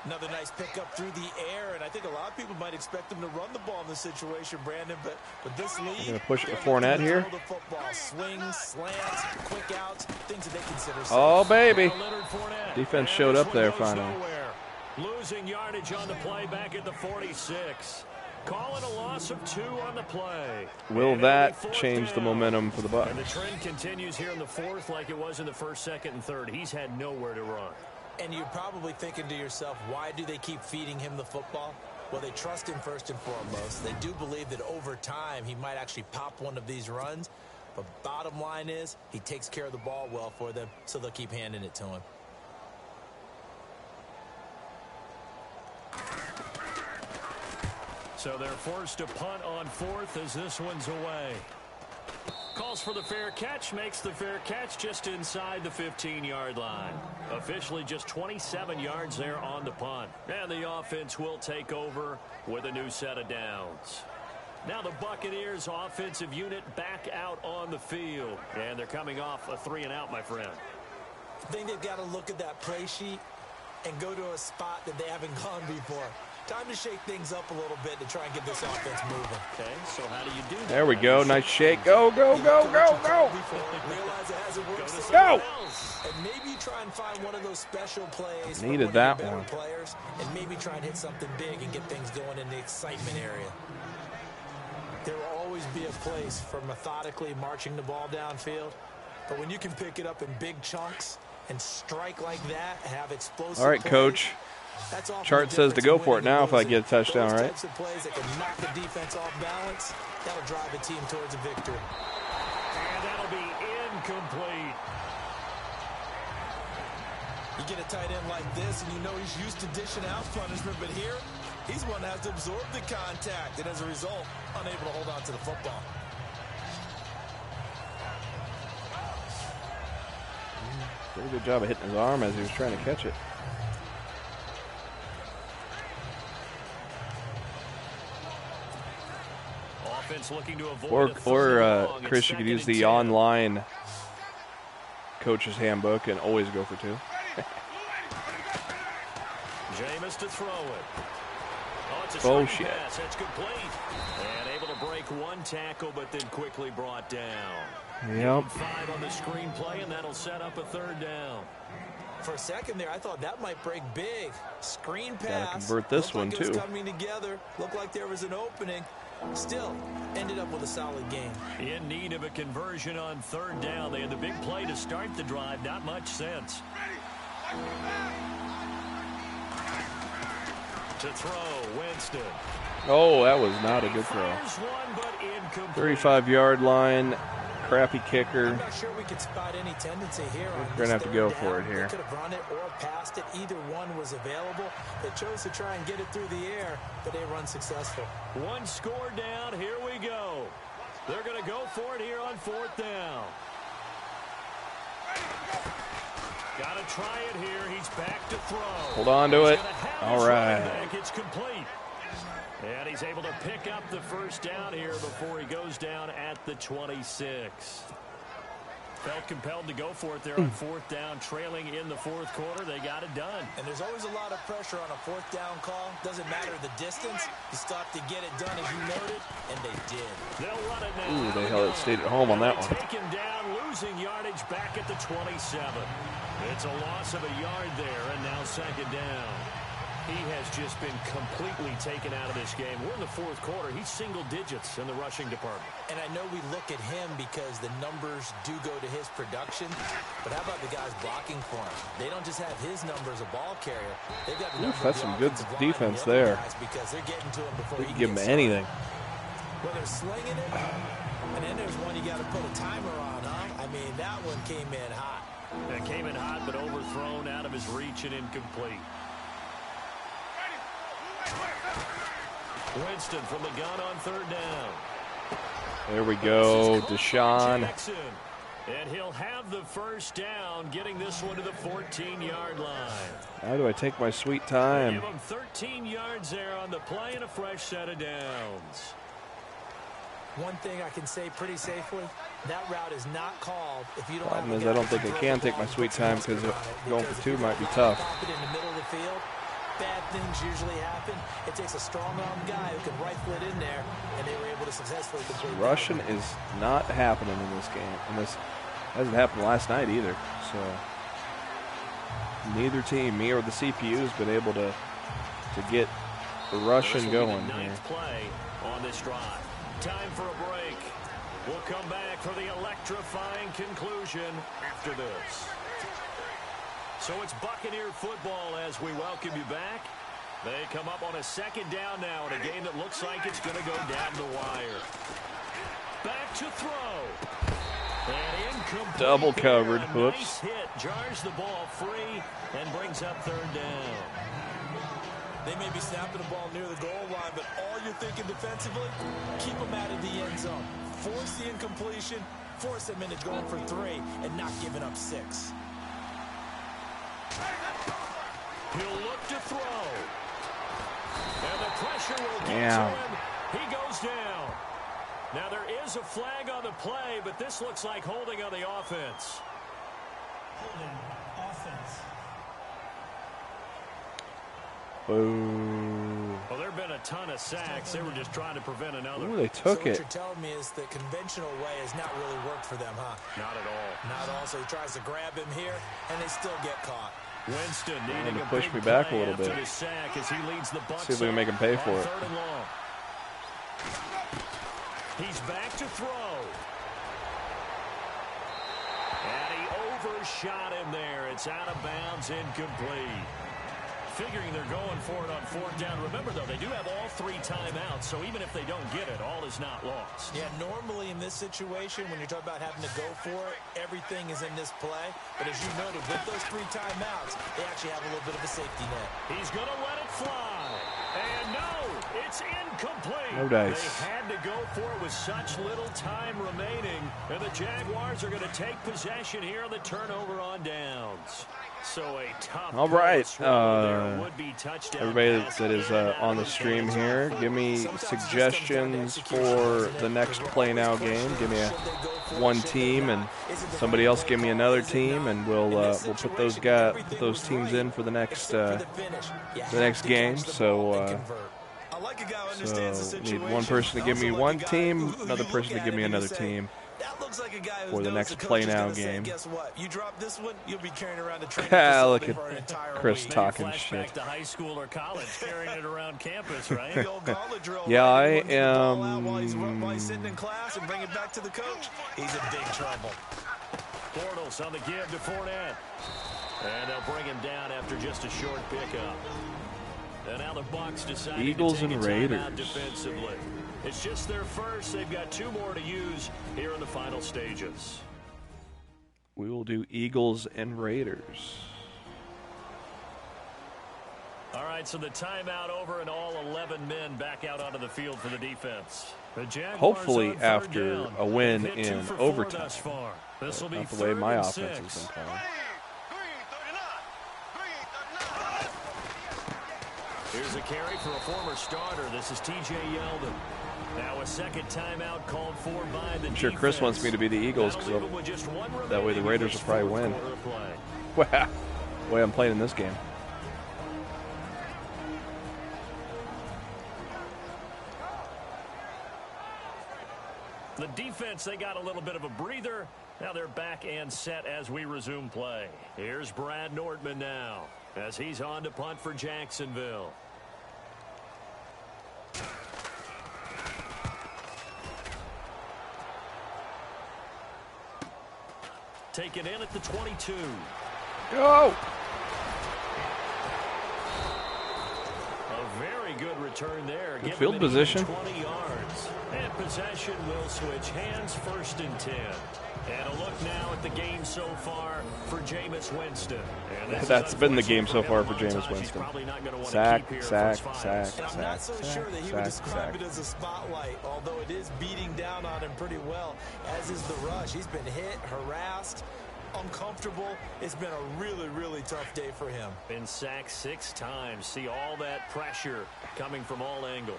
Another nice pickup through the air, and I think a lot of people might expect them to run the ball in this situation, Brandon, but with this lead, Going to push it to Fournette here. the football. Swings, slants, quick outs, things that they consider safe. Oh, baby. Leonard Fournette. Defense And showed this up one there goes finally. nowhere. Losing yardage on the play back at the 46. Calling a loss of 2 on the play. Will And that it'll be fourth change the down. momentum for the Bucs? And the trend continues here in the fourth like it was in the first, second, and third. He's had nowhere to run. And you're probably thinking to yourself, why do they keep feeding him the football? Well, they trust him first and foremost. They do believe that over time he might actually pop one of these runs. But bottom line is he takes care of the ball well for them, so they'll keep handing it to him. So they're forced to punt on fourth as this one's away. Calls for the fair catch, makes the fair catch just inside the 15-yard line. Officially just 27 yards there on the punt. And the offense will take over with a new set of downs. Now the Buccaneers offensive unit back out on the field. And they're coming off a 3-and-out, my friend. I think they've got to look at that play sheet and go to a spot that they haven't gone before. Time to shake things up a little bit to try and get this offense moving. Okay, so how do you do that? There we go. Nice shake. Go, go, go, go, go. Realize it hasn't worked so Go. and maybe try and find one of those special plays. Needed for that one. Of your one. better players, and maybe try and hit something big and get things going in the excitement area. There will always be a place for methodically marching the ball downfield, but when you can pick it up in big chunks and strike like that, have explosive All right, plays, Coach. that's often Chart the says to difference go in for it winning now and if I losing. get a touchdown, Those right? types of plays that can knock the defense off balance, that'll drive the team towards a victory. And that'll be incomplete. You get a tight end like this, and you know he's used to dishing out punishment, but here, he's one that has to absorb the contact, and as a result, unable to hold on to the football. Did a good job of hitting his arm as he was trying to catch it. defense looking to avoid or Chris, you could use the online coach's handbook and always go for 2. Jameis to throw it. Oh, it's a bullshit pass. That's complete. And able to break 1 tackle, but then quickly brought down. Yep. 5 on the screenplay, and that'll set up a 3rd down. For a second there, I thought that might break big. Screen pass. Gotta convert this one, like it was too. Coming together. Looked like there was an opening. Still, ended up with a solid game. In need of a conversion on 3rd down. They had the big play to start the drive. Not much sense. To throw, Winston. Oh, that was not a good throw. 35-yard line. Crappy kicker. I'm not sure we could spot any tendency here. We're going to have to go for it here. They could have run it or passed it. Either one was available. They chose to try and get it through the air, but they were unsuccessful. 1 score down. Here we go. They're going to go for it here on 4th down. Got to try it here. He's back to throw. Hold on to it. All right. It's complete. And he's able to pick up the 1st down here before he goes down at the 26. Felt compelled to go for it there on 4th down, trailing in the 4th quarter. They got it done. And there's always a lot of pressure on a 4th down call. Doesn't matter the distance. You stop to get it done, as you noted, and they did. They'll run it now. Ooh, they held it, stayed at home on that one. Take him down, losing yardage back at the 27. It's a loss of a yard there, and now 2nd down. He has just been completely taken out of this game. We're in the 4th quarter. He's single digits in the rushing department. And I know we look at him because the numbers do go to his production. But how about the guys blocking for him? They don't just have his number as a ball carrier. They've got the that's some good defense there. Because they're getting to him before they he can give him gets anything. Well, they're slinging it. And then there's one you got to put a timer on, huh? I mean, that one came in hot. It came in hot, but overthrown out of his reach and incomplete. Winston from the gun on 3rd down. There we go, Deshaun. Jackson. And he'll have the 1st down, getting this one to the 14-yard line. How do I take my sweet time? Give him 13 yards there on the play and a fresh set of downs. One thing I can say pretty safely, that route is not called if you don't Problem have is I don't think I can take my sweet time because going for 2 might be tough. In the middle of the field, bad things usually happen. It takes a strong-arm guy who can rifle it in there, and they were able to successfully complete that. Russian is not happening in this game, and this hasn't happened last night either. So neither team, me or the CPU, has been able to get the Russian going here. Play on this drive. Time for a break. We'll come back for the electrifying conclusion after this. So it's Buccaneer football as we welcome you back. They come up on a 2nd down now in a game that looks like it's going to go down the wire. Back to throw. And incomplete. Double covered. A Whoops. nice hit. Jars the ball free and brings up 3rd down. They may be snapping the ball near the goal line, but all you're thinking defensively, keep them out of the end zone. Force the incompletion, force them into going for 3, and not giving up 6. He'll look to throw. And the pressure will get Damn. to him. He goes down. Now there is a flag on the play, but this looks like holding on the offense. Holding offense. Boo. Well, there have been a ton of sacks. They were just trying to prevent another. Ooh, they took So what it. you're telling me is the conventional way has not really worked for them, huh? Not at all. Not all. So he tries to grab him here, and they still get caught. Winston needing to a push big me back a play little after bit. the sack as he leads the Bucs See if we can make him pay for on it. 3rd and long. He's back to throw. And he overshot him there. It's out of bounds, incomplete. Figuring they're going for it on 4th down. Remember, though, they do have all 3 timeouts, so even if they don't get it, all is not lost. Yeah, normally in this situation, when you're talking about having to go for it, everything is in this play. But as you noted, with those 3 timeouts, they actually have a little bit of a safety net. He's going to let it fly. And no, it It's incomplete. No dice. They had to go for it with such little time remaining. And the Jaguars are going to take possession here on the turnover on downs. So a tough all right. Everybody pass that is on the stream here, give me suggestions for the next Play Now game. Give me one team, and somebody else give me another team, and we'll put those teams in for the next game. So need one person to give me one team, another person to give me another team for the next Play Now game. Guess what? You drop this one, you'll be carrying around the training Look for an entire at Chris week. talking Flashback shit. to high school or college, carrying it around campus, right? The old gauntlet drill, Yeah, right? I He runs the ball out am. while he's sitting in class and bring it back to the coach. He's in big trouble. Bortles on the give to Fournette. And they'll bring him down after just a short pickup. And now the Bucs decide Eagles to take and a timeout Raiders. defensively. It's just their first. They've got 2 more to use here in the final stages. We will do Eagles and Raiders. All right, so the timeout over and all 11 men back out onto the field for the defense. The Jaguars Hopefully on third after down. a win They've hit 2 in for 4 overtime. thus far. This will be Not the way 3rd my and offense 6. has been playing. Here's a carry for a former starter. This is T.J. Yeldon. Now a second timeout called for by the I'm sure Chris wants me to be the Eagles because that way the Raiders will probably win. Wow, the way I'm playing in this game. The defense, they got a little bit of a breather. Now they're back and set as we resume play. Here's Brad Nordman now as he's on to punt for Jacksonville. Taken in at the 22. Go! A very good return there. Good field position. 20 yards. And possession will switch hands, 1st and 10. And a look now at the game so far for Jameis Winston. That's been the game so far for Jameis Winston. Sack, sack, sack, I'm not so sure that he would describe it as a spotlight, although it is beating down on him pretty well, as is the rush. He's been hit, harassed, uncomfortable. It's been a really, really tough day for him. Been sacked 6 times. See all that pressure coming from all angles.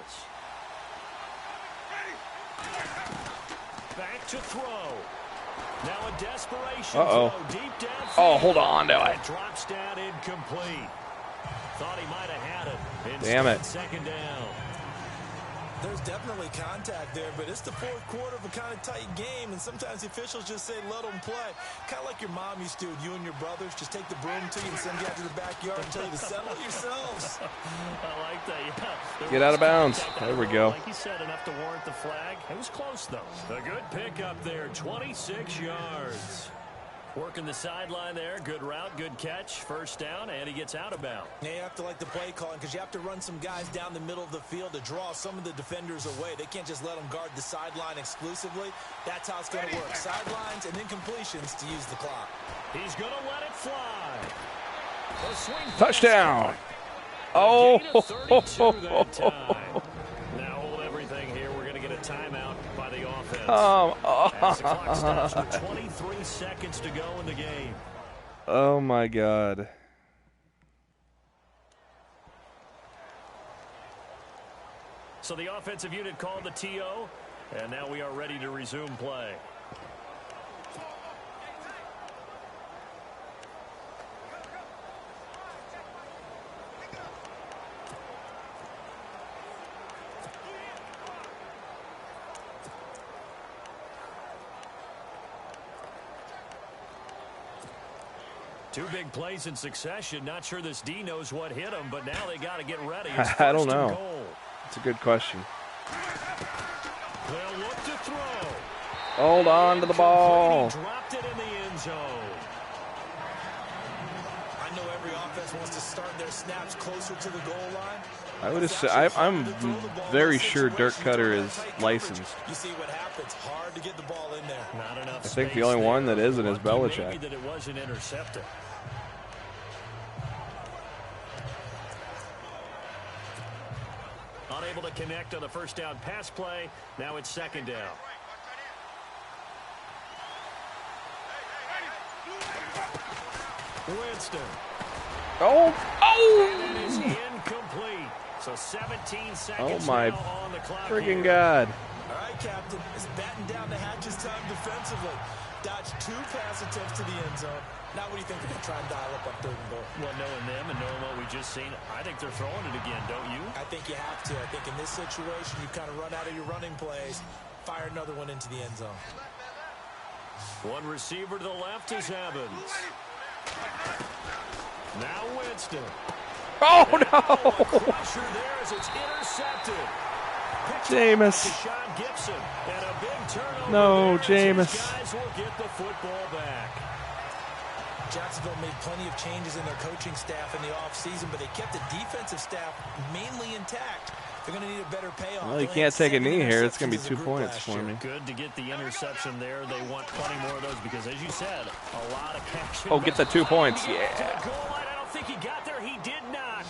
Back to throw. Now a desperation throw deep downfield. Oh, hold on to it. Drops down incomplete. Thought he might have had it. Damn it. 2nd down. There's definitely contact there, but it's the 4th quarter of a kind of tight game, and sometimes the officials just say, let them play. Kind of like your mom used to, you and your brothers, just take the broom to you and send you out to the backyard and tell you to settle yourselves. I like that, yeah. Get out of bounds. There we go. Like he said, enough to warrant the flag. It was close, though. A good pickup there, 26 yards. Working the sideline there. Good route, good catch. 1st down, and he gets out of bounds. Now you have to like the play calling because you have to run some guys down the middle of the field to draw some of the defenders away. They can't just let them guard the sideline exclusively. That's how it's going to work. Sidelines and then completions to use the clock. He's going to let it fly. A swing Touchdown. Oh. Now hold everything here. We're going to get a timeout by the offense. As the clock stops with 23 seconds to go in the game. Oh, my God. So the offensive unit called the TO, and now we are ready to resume play. Two big plays in succession. Not sure this D knows what hit him, but now they got to get ready. I don't know. It's a good question. They'll look to throw. Hold on to the ball. He dropped it in the end zone. I know every offense wants to start their snaps closer to the goal line. I would have. I'm very sure Dirk Cutter is licensed. You see what happens. Hard to get the ball in there. Not enough. I think the only one that isn't is Belichick. Maybe that it wasn't intercepted. Unable to connect on the first down pass play. Now it's second down. Winston. Oh! And it is Oh! incomplete. So 17 seconds Oh my now on the clock friggin' here. God. All right, Captain. It's batten down the hatches time defensively. Dodged 2 pass attempts to the end zone. Now what do you think they're going to try and dial up on 3rd and goal? Well, knowing them and knowing what we just seen, I think they're throwing it again, don't you? I think you have to. I think in this situation, you kind of run out of your running plays, fire another one into the end zone. One receiver to the left is Evans. Now Winston. Oh, no! Crusher there as it's intercepted. Jameis. Deshaun Gibson and a big turnover. No, there as his Jameis. guys will get the football back. Jacksonville made plenty of changes in their coaching staff in the offseason, but they kept the defensive staff mainly intact. They're going to need a better payoff. Well, you can't take a knee here. It's going to be 2 points for me. Good to get the interception there. They want plenty more of those because, as you said, a lot of action. Oh, get the 2 points. To the Yeah. goal line. I don't think he got there. He did not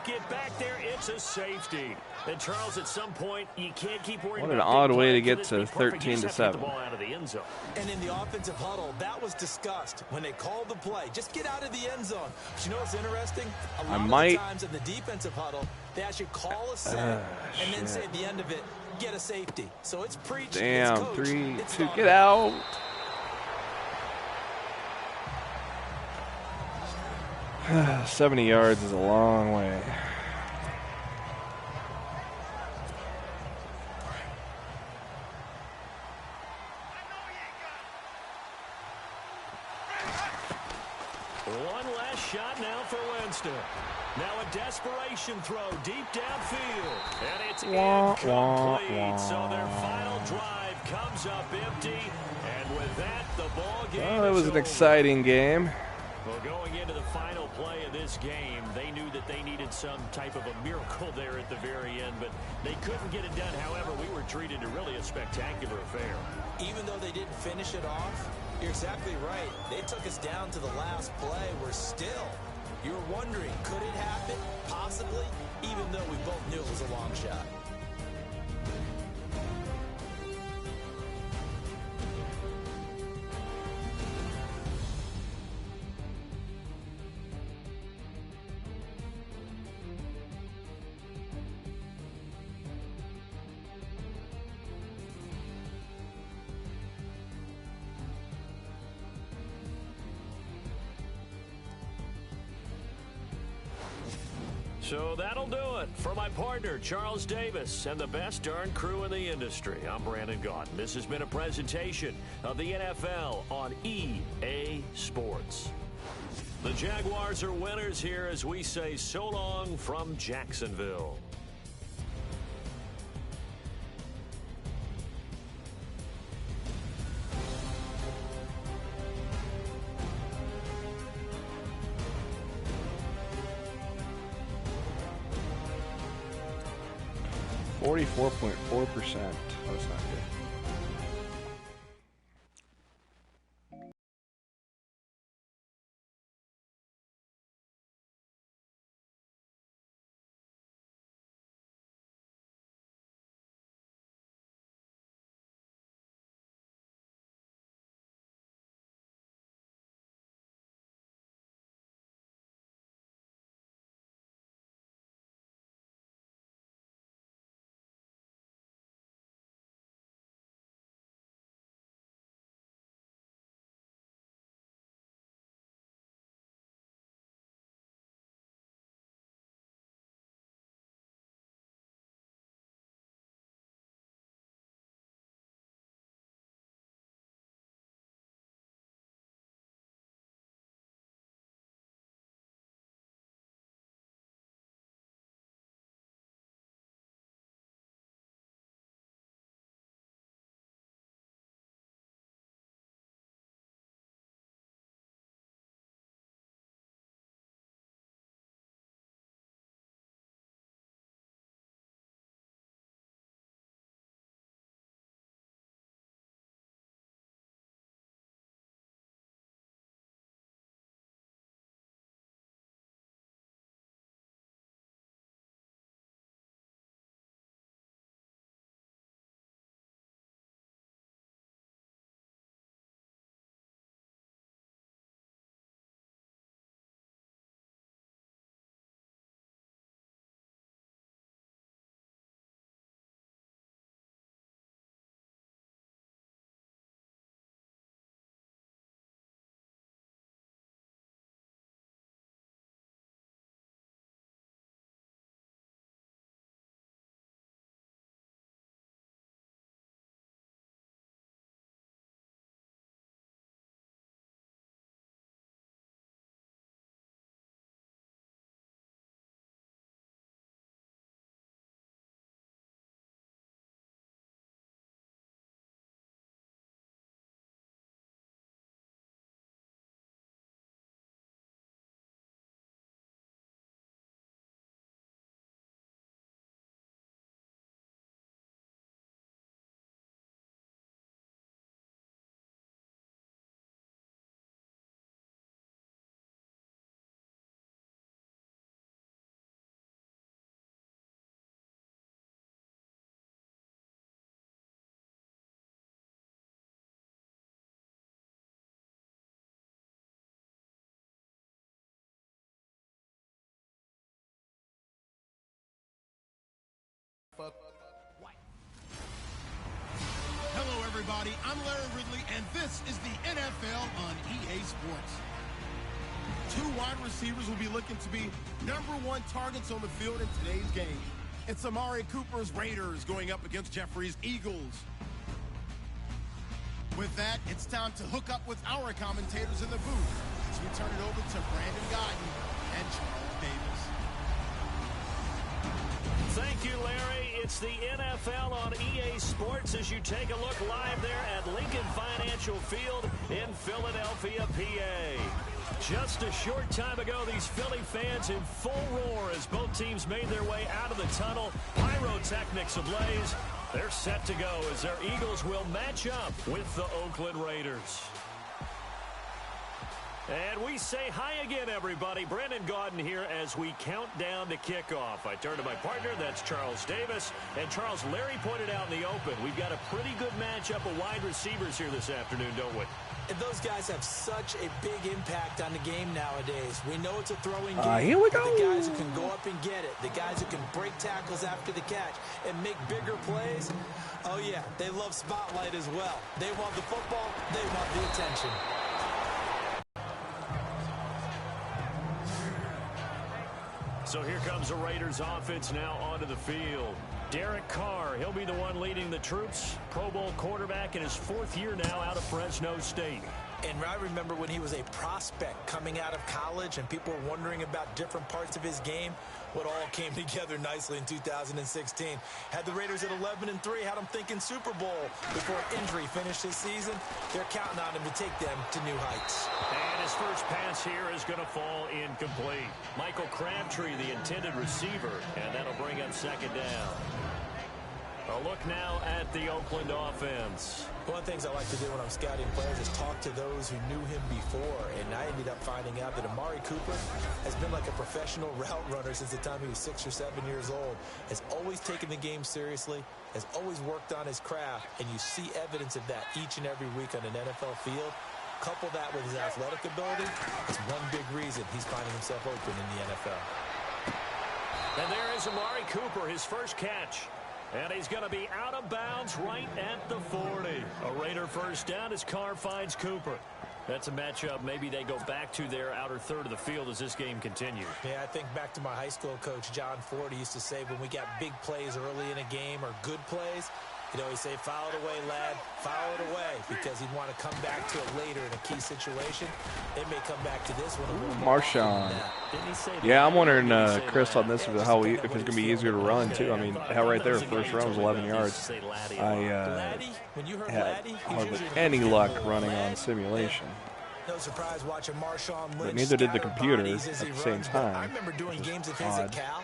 get back there. It's a safety. And Charles, at some point, you can't keep worrying What an about odd big way play to for get this to be perfect. You 13 to just have 7. get the ball out of the end zone. And in the offensive huddle, that was discussed when they called the play. Just get out of the end zone. But you know what's interesting? A lot of the times in the defensive huddle, they actually call a set and then say at the end of it, get a safety. So it's preached. Damn, it's coached, 3, it's 2, done. get out. $70 yards is a long way. One last shot now for Winston. Now a desperation throw deep downfield. And it's incomplete. So their final drive comes up empty. And with that, the ball game Well, it was an exciting game. Well, going into the final play of this game, they knew that they needed some type of a miracle there at the very end, but they couldn't get it done. However, we were treated to really a spectacular affair. Even though they didn't finish it off, you're exactly right. They took us down to the last play. We're still, you're wondering, could it happen? Possibly, even though we both knew it was a long shot. So that'll do it for my partner, Charles Davis, and the best darn crew in the industry. I'm Brandon Gaudin. This has been a presentation of the NFL on EA Sports. The Jaguars are winners here as we say so long from Jacksonville. .4%. That's not good. Hello, everybody. I'm Larry Ridley, and this is the NFL on EA Sports. 2 wide receivers will be looking to be #1 targets on the field in today's game. It's Amari Cooper's Raiders going up against Jeffrey's Eagles. With that, it's time to hook up with our commentators in the booth as we turn it over to Brandon Godden and Charles Davis. Thank you, Larry. It's the NFL on EA Sports as you take a look live there at Lincoln Financial Field in Philadelphia, PA. Just a short time ago, these Philly fans in full roar as both teams made their way out of the tunnel. Pyrotechnics ablaze. They're set to go as their Eagles will match up with the Oakland Raiders. And we say hi again, everybody. Brandon Gaudin here as we count down to kickoff. I turn to my partner, that's Charles Davis. And Charles, Larry pointed out in the open, we've got a pretty good matchup of wide receivers here this afternoon, don't we? And those guys have such a big impact on the game nowadays. We know it's a throwing game. Here we go. The guys who can go up and get it. The guys who can break tackles after the catch and make bigger plays. Oh, yeah, they love spotlight as well. They want the football. They want the attention. So here comes the Raiders offense now onto the field. Derek Carr, he'll be the one leading the troops. Pro Bowl quarterback in his 4th year now out of Fresno State. And I remember when he was a prospect coming out of college and people were wondering about different parts of his game. What all came together nicely in 2016. Had the Raiders at 11-3, had them thinking Super Bowl before injury finished his season. They're counting on him to take them to new heights. And his first pass here is going to fall incomplete. Michael Crabtree, the intended receiver, and that'll bring up 2nd down. A look now at the Oakland offense. One of the things I like to do when I'm scouting players is talk to those who knew him before, and I ended up finding out that Amari Cooper has been like a professional route runner since the time he was 6 or 7 years old, has always taken the game seriously, has always worked on his craft, and you see evidence of that each and every week on an NFL field. Couple that with his athletic ability, it's one big reason he's finding himself open in the NFL. And there is Amari Cooper, his first catch. And he's going to be out of bounds right at the 40. A Raider first down as Carr finds Cooper. That's a matchup maybe they go back to their outer third of the field as this game continues. Yeah, I think back to my high school coach, John Ford. He used to say when we got big plays early in a game or good plays, he'd always say, foul it away, lad, foul it away, because he'd want to come back to it later in a key situation. They may come back to this one a little Marshawn. Yeah, I'm wondering, Chris, on this, if it's going to be easier to run, too. I mean, how right there, first run was 11 yards. I had hardly any luck running on simulation. No surprise watching Marshawn Lynch. But neither did the computer at the same time. I remember doing games of his at Cal,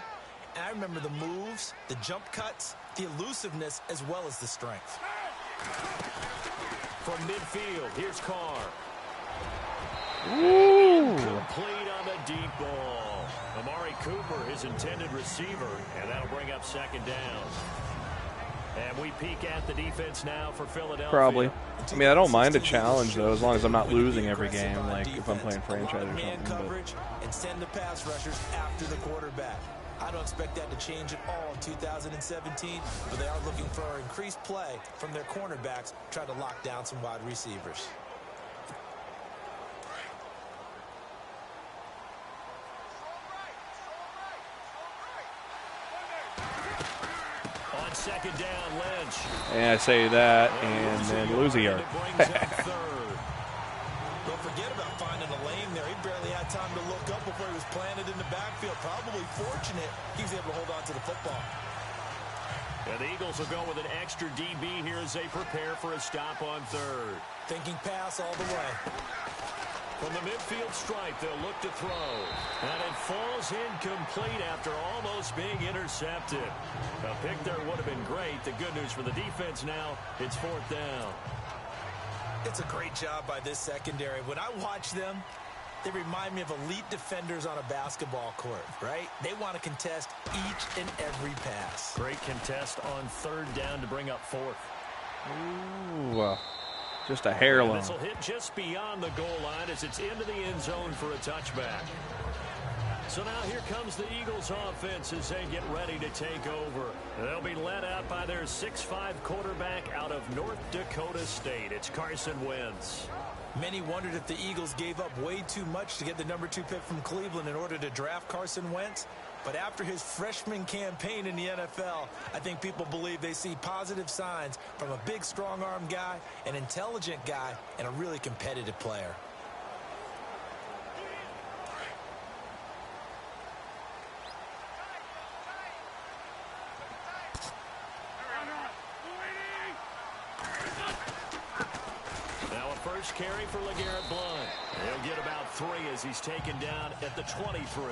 and I remember the moves, the jump cuts, the elusiveness, as well as the strength. From midfield, here's Carr. Ooh. Complete on the deep ball. Amari Cooper, his intended receiver, and that'll bring up 2nd down. And we peek at the defense now for Philadelphia. Probably. I mean, I don't mind a challenge, though, as long as I'm not losing every game, like if I'm playing franchise or something. Coverage and send the pass rushers after the quarterback. I don't expect that to change at all in 2017, but they are looking for increased play from their cornerbacks, trying to lock down some wide receivers. On 2nd down, Lynch. And I say that, and then lose a yard. Don't forget about finding a lane there. He barely had time to look up before he was planted in the backfield. Probably fortunate he was able to hold on to the football. And the Eagles will go with an extra DB here as they prepare for a stop on 3rd. Thinking pass all the way. From the midfield stripe, they'll look to throw. And it falls incomplete after almost being intercepted. A pick there would have been great. The good news for the defense now, it's 4th down. It's a great job by this secondary. When I watch them, they remind me of elite defenders on a basketball court, right? They want to contest each and every pass. Great contest on 3rd down to bring up 4th. Ooh, just a hair long. This will hit just beyond the goal line as it's into the end zone for a touchback. So now here comes the Eagles offense as they get ready to take over. They'll be led out by their 6'5" quarterback out of North Dakota State. It's Carson Wentz. Many wondered if the Eagles gave up way too much to get the number 2 pick from Cleveland in order to draft Carson Wentz. But after his freshman campaign in the NFL, I think people believe they see positive signs from a big, strong-arm guy, an intelligent guy, and a really competitive player. First carry for LeGarrette Blount. He'll get about 3 as he's taken down at the 23.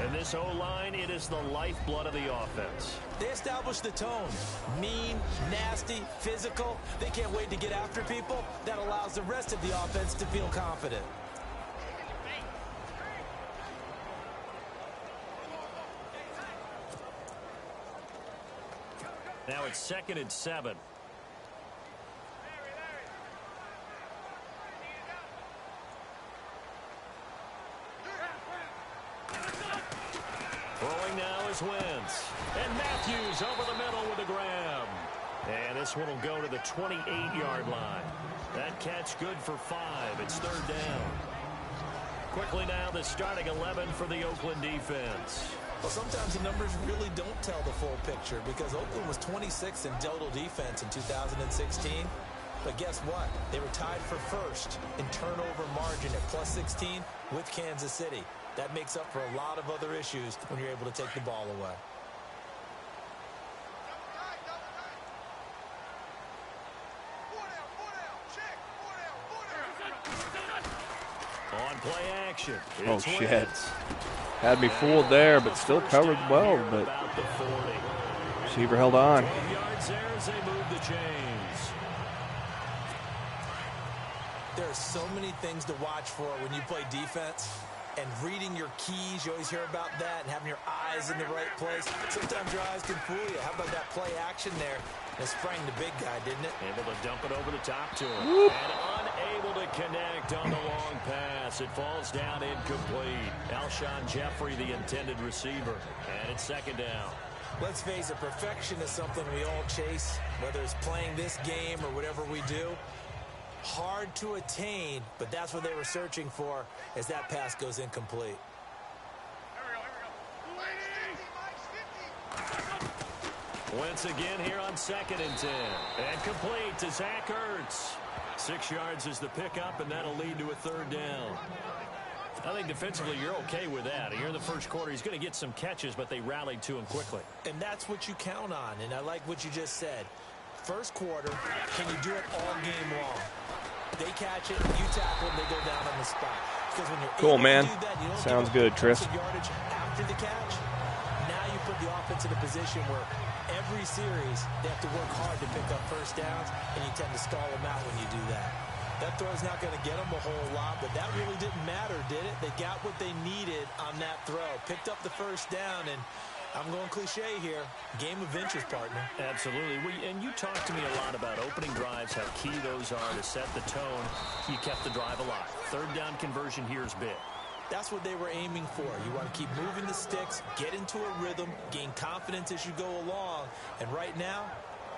And this O-line, it is the lifeblood of the offense. They established the tone. Mean, nasty, physical. They can't wait to get after people. That allows the rest of the offense to feel confident. Now it's 2nd and 7. Throwing now is Wentz. And Matthews over the middle with a grab. And this one will go to the 28-yard line. That catch good for 5. It's 3rd down. Quickly now the starting 11 for the Oakland defense. Well, sometimes the numbers really don't tell the full picture because Oakland was 26th in total defense in 2016. But guess what? They were tied for 1st in turnover margin at +16 with Kansas City. That makes up for a lot of other issues when you're able to take the ball away. On play action. Oh, shit. Had me fooled there, but still covered well. But receiver held on. 12 yards there as they move the chains. There are so many things to watch for when you play defense. And reading your keys, you always hear about that, and having your eyes in the right place. Sometimes your eyes can fool you. How about that play action there? It sprang the big guy, didn't it? Able to dump it over the top to him. Whoop. And unable to connect on the long pass. It falls down incomplete. Alshon Jeffrey, the intended receiver. And it's 2nd down. Let's face it, perfection is something we all chase, whether it's playing this game or whatever we do. Hard to attain, but that's what they were searching for as that pass goes incomplete. Once again here on 2nd and 10. And complete to Zach Ertz. 6 yards is the pickup, and that'll lead to a 3rd down. I think defensively you're okay with that. Here in the first quarter, he's going to get some catches, but they rallied to him quickly. And that's what you count on, and I like what you just said. First quarter, can you do it all game long? They catch it, you tackle them, they go down on the spot. Because when you're cool, able man. to do that, you don't sounds give good, Tris. Yardage after the catch. Now you put the offense in a position where every series they have to work hard to pick up first downs, and you tend to stall them out when you do that. That throw's not going to get them a whole lot, but that really didn't matter, did it? They got what they needed on that throw. Picked up the first down, and I'm going cliche here. Game of inches, partner. Absolutely. And you talked to me a lot about opening drives, how key those are to set the tone. You kept the drive alive. 3rd down conversion here is big. That's what they were aiming for. You want to keep moving the sticks, get into a rhythm, gain confidence as you go along. And right now,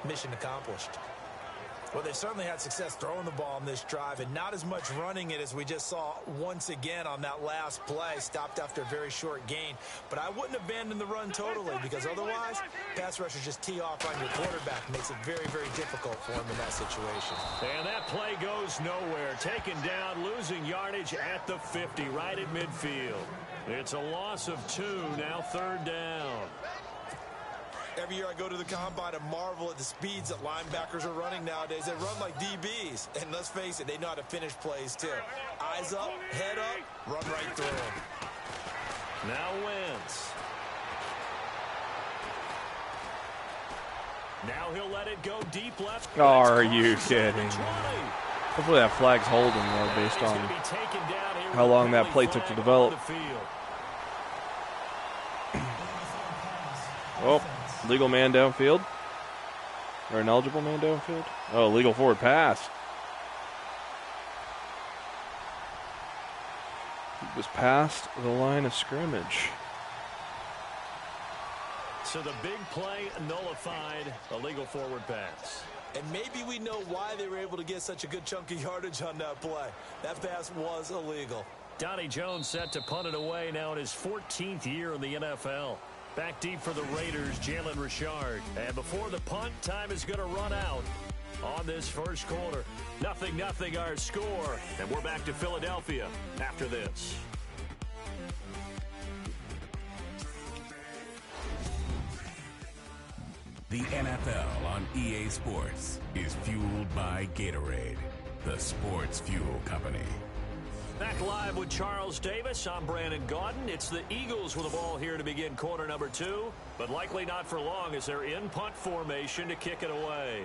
mission accomplished. Well, they've certainly had success throwing the ball on this drive and not as much running it as we just saw once again on that last play. Stopped after a very short gain. But I wouldn't abandon the run totally because otherwise, pass rushers just tee off on your quarterback. Makes it very, very difficult for him in that situation. And that play goes nowhere. Taken down, losing yardage at the 50, right at midfield. It's a loss of 2, now 3rd down. Every year I go to the combine and marvel at the speeds that linebackers are running nowadays. They run like DBs. And let's face it, they know how to finish plays too. Eyes up, head up, run right through them. Now Wentz. Now he'll let it go deep left. Oh, are you kidding? Hopefully that flag's holding, though, based on how long that play took to develop. Oh. Legal man downfield? Or an eligible man downfield? Oh, legal forward pass. was past the line of scrimmage. So the big play nullified, illegal forward pass. And maybe we know why they were able to get such a good chunk of yardage on that play. That pass was illegal. Donnie Jones set to punt it away now in his 14th year in the NFL. Back deep for the Raiders, Jalen Richard. And before the punt, time is going to run out on this first quarter. 0-0 our score. And we're back to Philadelphia after this. The NFL on EA Sports is fueled by Gatorade, the sports fuel company. Back live with Charles Davis. I'm Brandon Gaudin. It's the Eagles with the ball here to begin quarter number 2, but likely not for long as they're in punt formation to kick it away.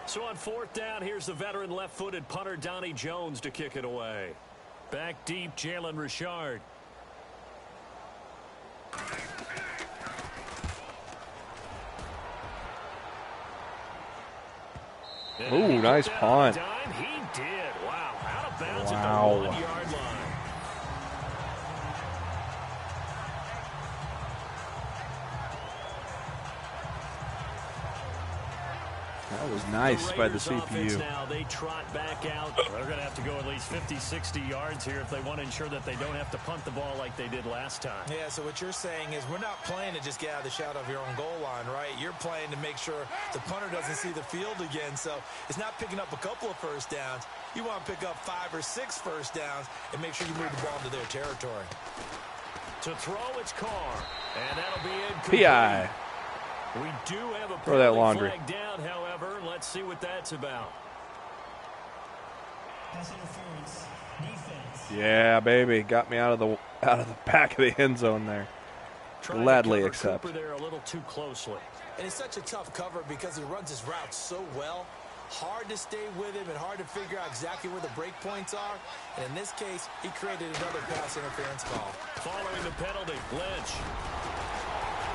So on 4th down, here's the veteran left-footed punter Donnie Jones to kick it away. Back deep, Jalen Richard. Ooh, nice punt. He did. Wow. Out of bounds at the 1-yard line. That was nice by the CPU. Now they trot back out. They're going to have to go at least 50-60 yards here if they want to ensure that they don't have to punt the ball like they did last time. Yeah, so what you're saying is we're not playing to just get out of the shadow of your own goal line, right? You're playing to make sure the punter doesn't see the field again. So it's not picking up a couple of first downs. You want to pick up 5 or 6 first downs and make sure you move the ball into their territory. To throw, it's Carr. And that'll be incomplete. PI. We do have a throw that laundry flag down, however. Let's see what that's about. Pass interference. Defense. Yeah, baby, got me out of the back of the end zone there. Gladly accept. Cooper there a little too closely. And it's such a tough cover because he runs his route so well. Hard to stay with him and hard to figure out exactly where the break points are. And in this case, he created another pass interference call. Following the penalty, Lynch.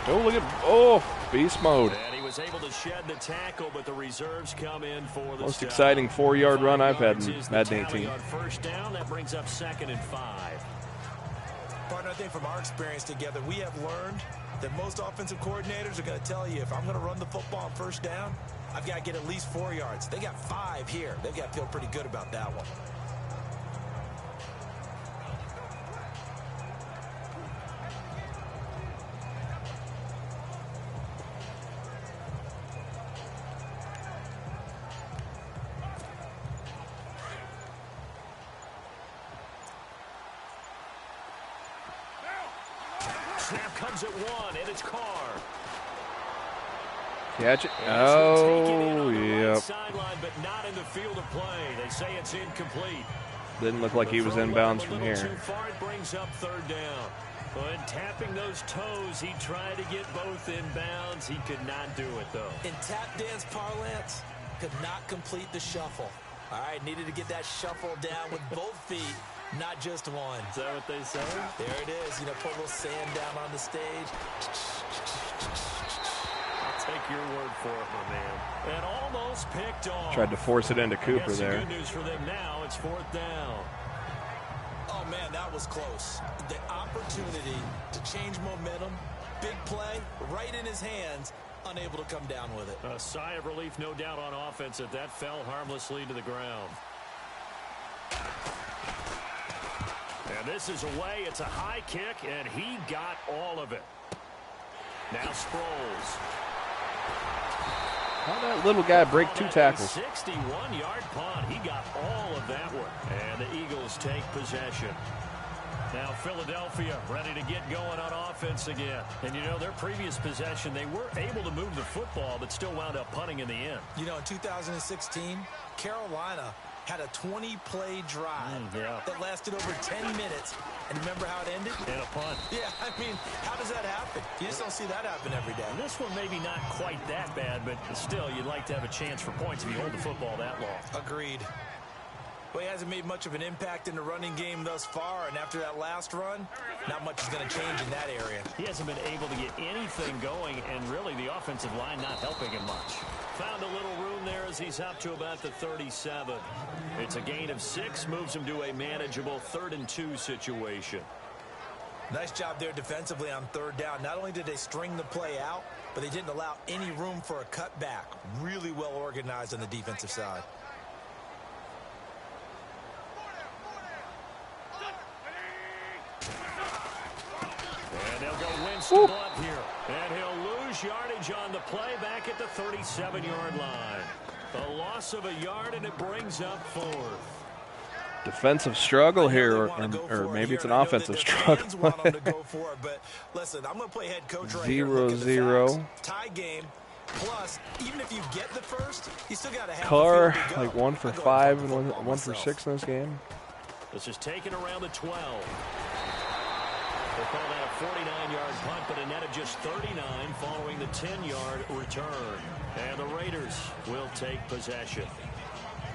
Oh, look at beast mode. And he was able to shed the tackle, but the reserves come in for the most exciting 4-yard run I've had in Madden 18. On first down, that brings up 2nd and 5. Partner, I think from our experience together, we have learned that most offensive coordinators are going to tell you if I'm going to run the football on first down, I've got to get at least 4 yards. They got 5 here. They've got to feel pretty good about that one. Snap comes at 1, and it's Carr. Catch it. Oh, yep. Sideline, but not in the field of play. They say it's incomplete. Didn't look like he was inbounds from here. Too far, it brings up 3rd down. But tapping those toes, he tried to get both inbounds. He could not do it, though. In tap dance parlance, could not complete the shuffle. All right, needed to get that shuffle down with both feet, not just one. Is that what they say? There it is. You know, put a little sand down on the stage. I'll take your word for it, my man. And almost picked off. Tried to force it into Cooper there. Good news for them now. It's 4th down. Oh, man, that was close. The opportunity to change momentum, big play, right in his hands, unable to come down with it. A sigh of relief, no doubt, on offense that fell harmlessly to the ground. And this is away. It's a high kick, and he got all of it. Now Sproles. How'd that little guy break 2 tackles? 61-yard punt. He got all of that one. And the Eagles take possession. Now Philadelphia ready to get going on offense again. And, you know, their previous possession, they were able to move the football, but still wound up punting in the end. You know, in 2016, Carolina had a 20-play drive that lasted over 10 minutes. And remember how it ended? In a punt. Yeah, I mean, how does that happen? You just don't see that happen every day. And this one maybe not quite that bad, but still, you'd like to have a chance for points if you hold the football that long. Agreed. Well, he hasn't made much of an impact in the running game thus far, and after that last run, not much is going to change in that area. He hasn't been able to get anything going, and really the offensive line not helping him much. Found a little room there as he's up to about the 37. It's a gain of 6, moves him to a manageable 3rd and 2 situation. Nice job there defensively on 3rd down. Not only did they string the play out, but they didn't allow any room for a cutback. Really well organized on the defensive side. And they'll go Winston up here. And he'll lose yardage on the play back at the 37-yard line. A loss of a yard, and it brings up 4th. Defensive struggle here, or maybe it's an offensive struggle. 0-0. Tie game. Plus, even if you get the first, you still got to have Carr, like 1 for 5 and 1 for 6 in this game. This is taken around the 12. They'll call that a 49-yard punt, but a net of just 39 following the 10-yard return. And the Raiders will take possession.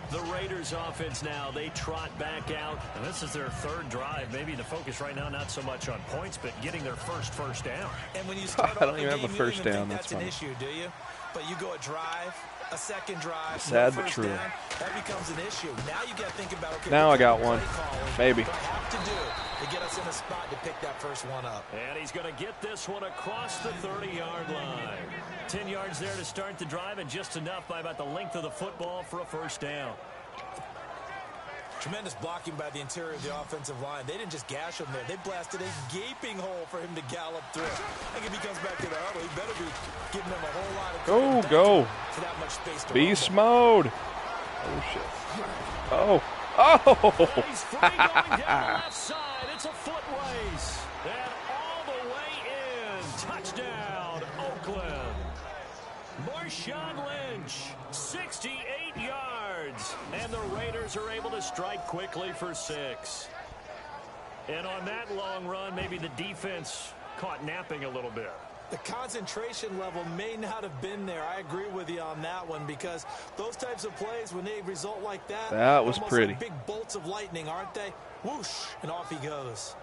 The Raiders offense now, they trot back out. And this is their 3rd drive. Maybe the focus right now, not so much on points, but getting their first down. And when you start I don't even have a first down. That's an issue, do you? But you go a drive, a second drive, sad but true. Down, that becomes an issue. Now you got to think about, okay, now I got one. Maybe. What I have to do to get us in a spot to pick that first one up. And he's going to get this one across the 30-yard line. 10 yards there to start the drive, and just enough by about the length of the football for a first down. Tremendous blocking by the interior of the offensive line. They didn't just gash him there. They blasted a gaping hole for him to gallop through. I think if he comes back to the huddle, he better be giving them a whole lot of go. For that much space to Beast mode. Oh, shit. Oh. He's free going down the left side. It's a foot race. And all the way in. Touchdown, Oakland. Marshawn Lynch, 68 yards. And the Raiders are able to strike quickly for 6. And on that long run, maybe the defense caught napping a little bit. The concentration level may not have been there. I agree with you on that one, because those types of plays, when they result like that, that was pretty. Like big bolts of lightning, aren't they? Whoosh, and off he goes.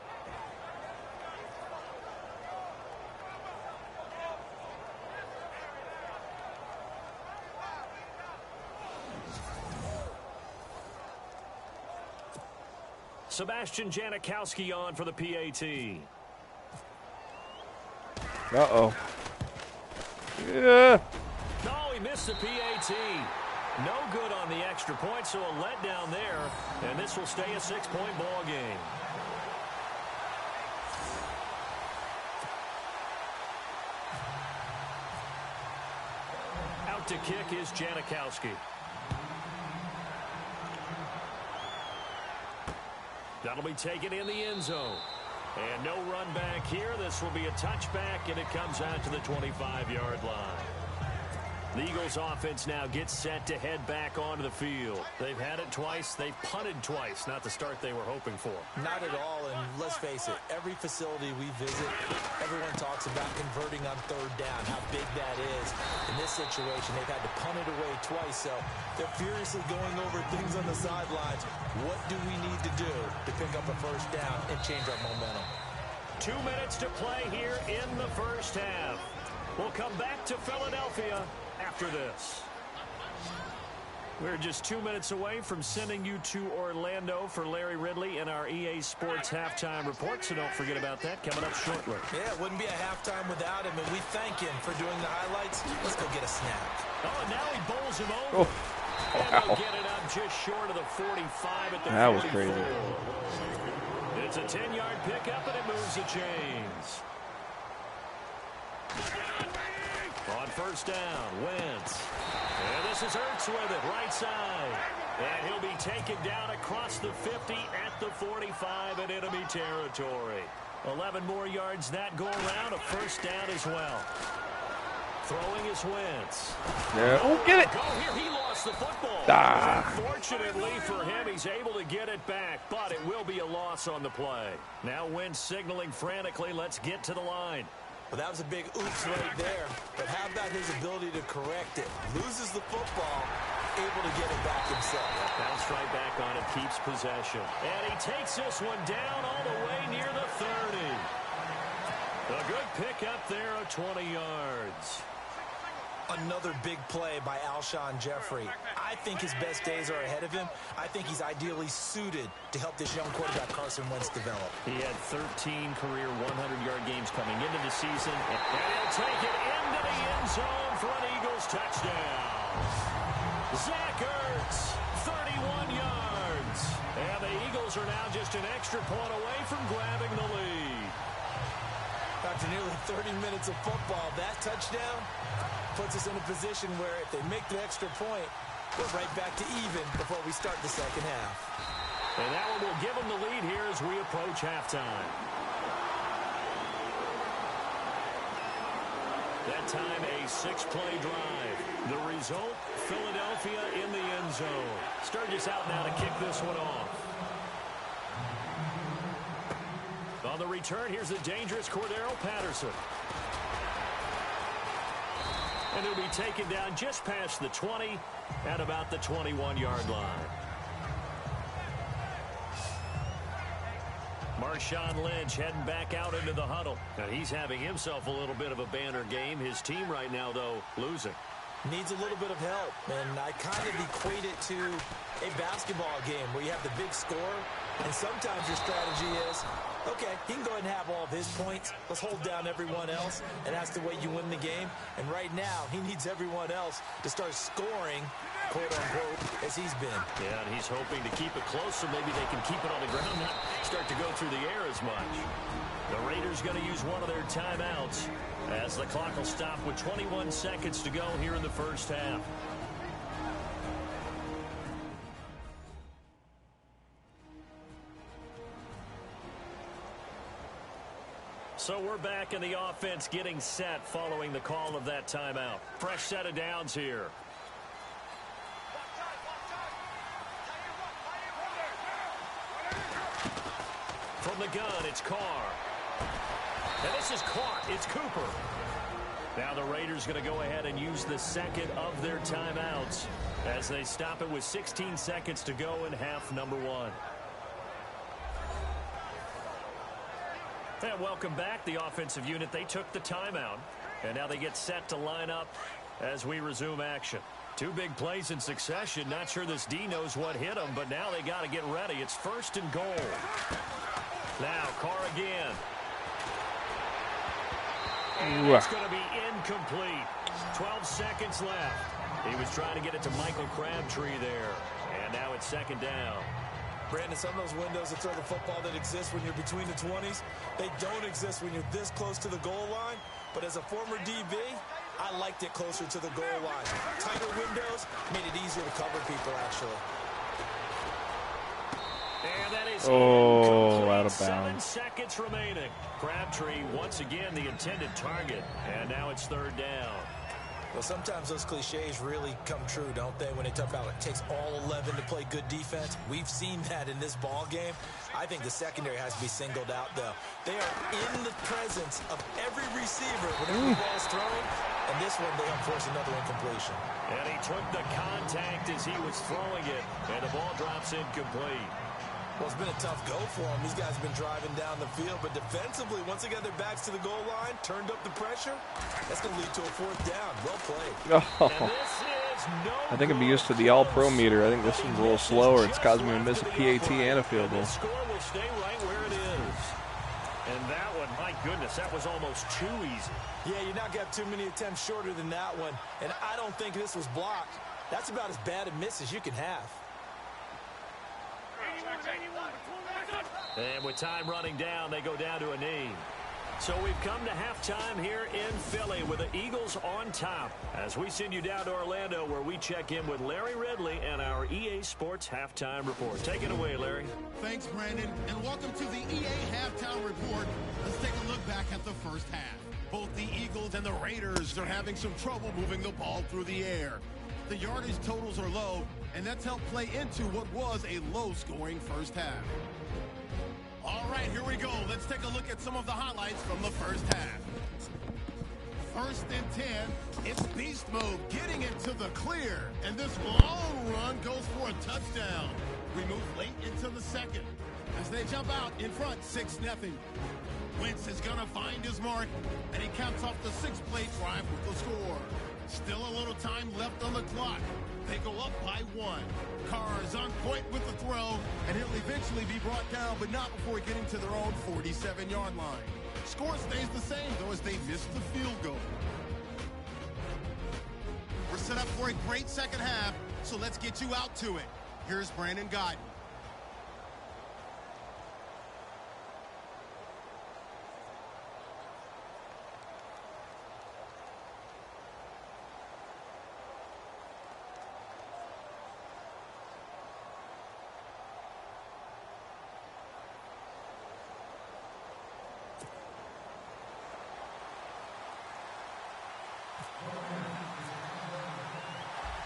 Sebastian Janikowski on for the PAT. Uh-oh. Yeah. No, he missed the PAT. No good on the extra point, so a letdown there. And this will stay a 6-point ball game. Out to kick is Janikowski. That'll be taken in the end zone. And no run back here. This will be a touchback, and it comes out to the 25-yard line. The Eagles offense now gets set to head back onto the field. They've had it twice. They've punted twice. Not the start they were hoping for. Not at all, and let's face it, every facility we visit, everyone talks about converting on 3rd down, how big that is. In this situation, they've had to punt it away twice, so they're furiously going over things on the sidelines. What do we need to do to pick up a first down and change our momentum? 2 minutes to play here in the first half. We'll come back to Philadelphia after this. We're just 2 minutes away from sending you to Orlando for Larry Ridley and our EA Sports halftime report, so don't forget about that coming up shortly. Yeah, it wouldn't be a halftime without him, and we thank him for doing the highlights. Let's go get a snack. Oh, and now he bowls him over. Oh, and they'll get it up just short of the 45 at the 44. That was crazy. It's a 10-yard pickup, and it moves the chains. On first down, Wentz. And this is Hurts with it, right side. And he'll be taken down across the 50 at the 45 in enemy territory. 11 more yards that go around, a first down as well. Throwing is Wentz. Yeah. Oh, get it. Go here, he lost the football. Fortunately for him, he's able to get it back, but it will be a loss on the play. Now Wentz signaling frantically, let's get to the line. Well, that was a big oops right there. But how about his ability to correct it? Loses the football, able to get it back himself. Bounced right back on it, keeps possession. And he takes this one down all the way near the 30. A good pick up there of 20 yards. Another big play by Alshon Jeffrey. I think his best days are ahead of him. I think he's ideally suited to help this young quarterback Carson Wentz develop. He had 13 career 100-yard games coming into the season. And he'll take it into the end zone for an Eagles touchdown. Zach Ertz, 31 yards. And the Eagles are now just an extra point away from grabbing the lead. After nearly 30 minutes of football, that touchdown puts us in a position where if they make the extra point, we're right back to even before we start the second half. And that one will give them the lead here as we approach halftime. That time, a 6-play drive. The result, Philadelphia in the end zone. Sturgis out now to kick this one off. On the return, here's the dangerous Cordero Patterson. And he'll be taken down just past the 20 at about the 21-yard line. Marshawn Lynch heading back out into the huddle. And he's having himself a little bit of a banner game. His team right now, though, losing. Needs a little bit of help. And I kind of equate it to a basketball game where you have the big score. And sometimes your strategy is, okay, he can go ahead and have all of his points. Let's hold down everyone else, and that's the way you win the game. And right now, he needs everyone else to start scoring, quote-unquote, as he's been. Yeah, and he's hoping to keep it close so maybe they can keep it on the ground, not start to go through the air as much. The Raiders going to use one of their timeouts as the clock will stop with 21 seconds to go here in the first half. So we're back in the offense getting set following the call of that timeout. Fresh set of downs here. From the gun, it's Carr. And this is caught. It's Cooper. Now the Raiders going to go ahead and use the second of their timeouts as they stop it with 16 seconds to go in half number one. And welcome back, the offensive unit. They took the timeout, and now they get set to line up as we resume action. Two big plays in succession. Not sure this D knows what hit them, but now they got to get ready. It's 1st and goal. Now, Carr again. And it's going to be incomplete. 12 seconds left. He was trying to get it to Michael Crabtree there. And now it's 2nd down. Brandon, some of those windows that throw the football that exist when you're between the 20s, they don't exist when you're this close to the goal line. But as a former DB, I liked it closer to the goal line. Tighter windows made it easier to cover people, actually. And that is out of 7 bounds. seconds remaining. Crabtree, once again, the intended target. And now it's 3rd down. Well, sometimes those cliches really come true, don't they, when they talk about it takes all 11 to play good defense. We've seen that in this ball game. I think the secondary has to be singled out, though. They are in the presence of every receiver whenever the ball's thrown, and this one they force another incompletion. And he took the contact as he was throwing it, and the ball drops incomplete. Well, it's been a tough go for them. These guys have been driving down the field, but defensively, once they got their backs to the goal line, turned up the pressure, that's going to lead to a 4th down. Well played. And this is no I think I'm used to the All-Pro meter. I think this one's a little slower. It's causing me to miss a PAT and a field goal. The score will stay right where it is. And that one, my goodness, that was almost too easy. Yeah, you're not going to have too many attempts shorter than that one, and I don't think this was blocked. That's about as bad a miss as you can have. And with time running down, they go down to a knee. So we've come to halftime here in Philly with the Eagles on top as we send you down to Orlando where we check in with Larry Ridley and our EA Sports Halftime Report. Take it away, Larry. Thanks, Brandon, and welcome to the EA Halftime Report. Let's take a look back at the first half. Both the Eagles and the Raiders are having some trouble moving the ball through the air. The yardage totals are low, and that's helped play into what was a low-scoring first half. All right, here we go. Let's take a look at some of the highlights from the first half. 1st and 10. It's beast mode, getting into the clear. And this long run goes for a touchdown. We move late into the second as they jump out in front 6-0. Wentz is going to find his mark, and he counts off the 6-play drive with the score. Still a little time left on the clock. They go up by 1. Carr is on point with the throw, and he'll eventually be brought down, but not before getting to their own 47-yard line. Score stays the same, though, as they miss the field goal. We're set up for a great second half, so let's get you out to it. Here's Brandon Godden.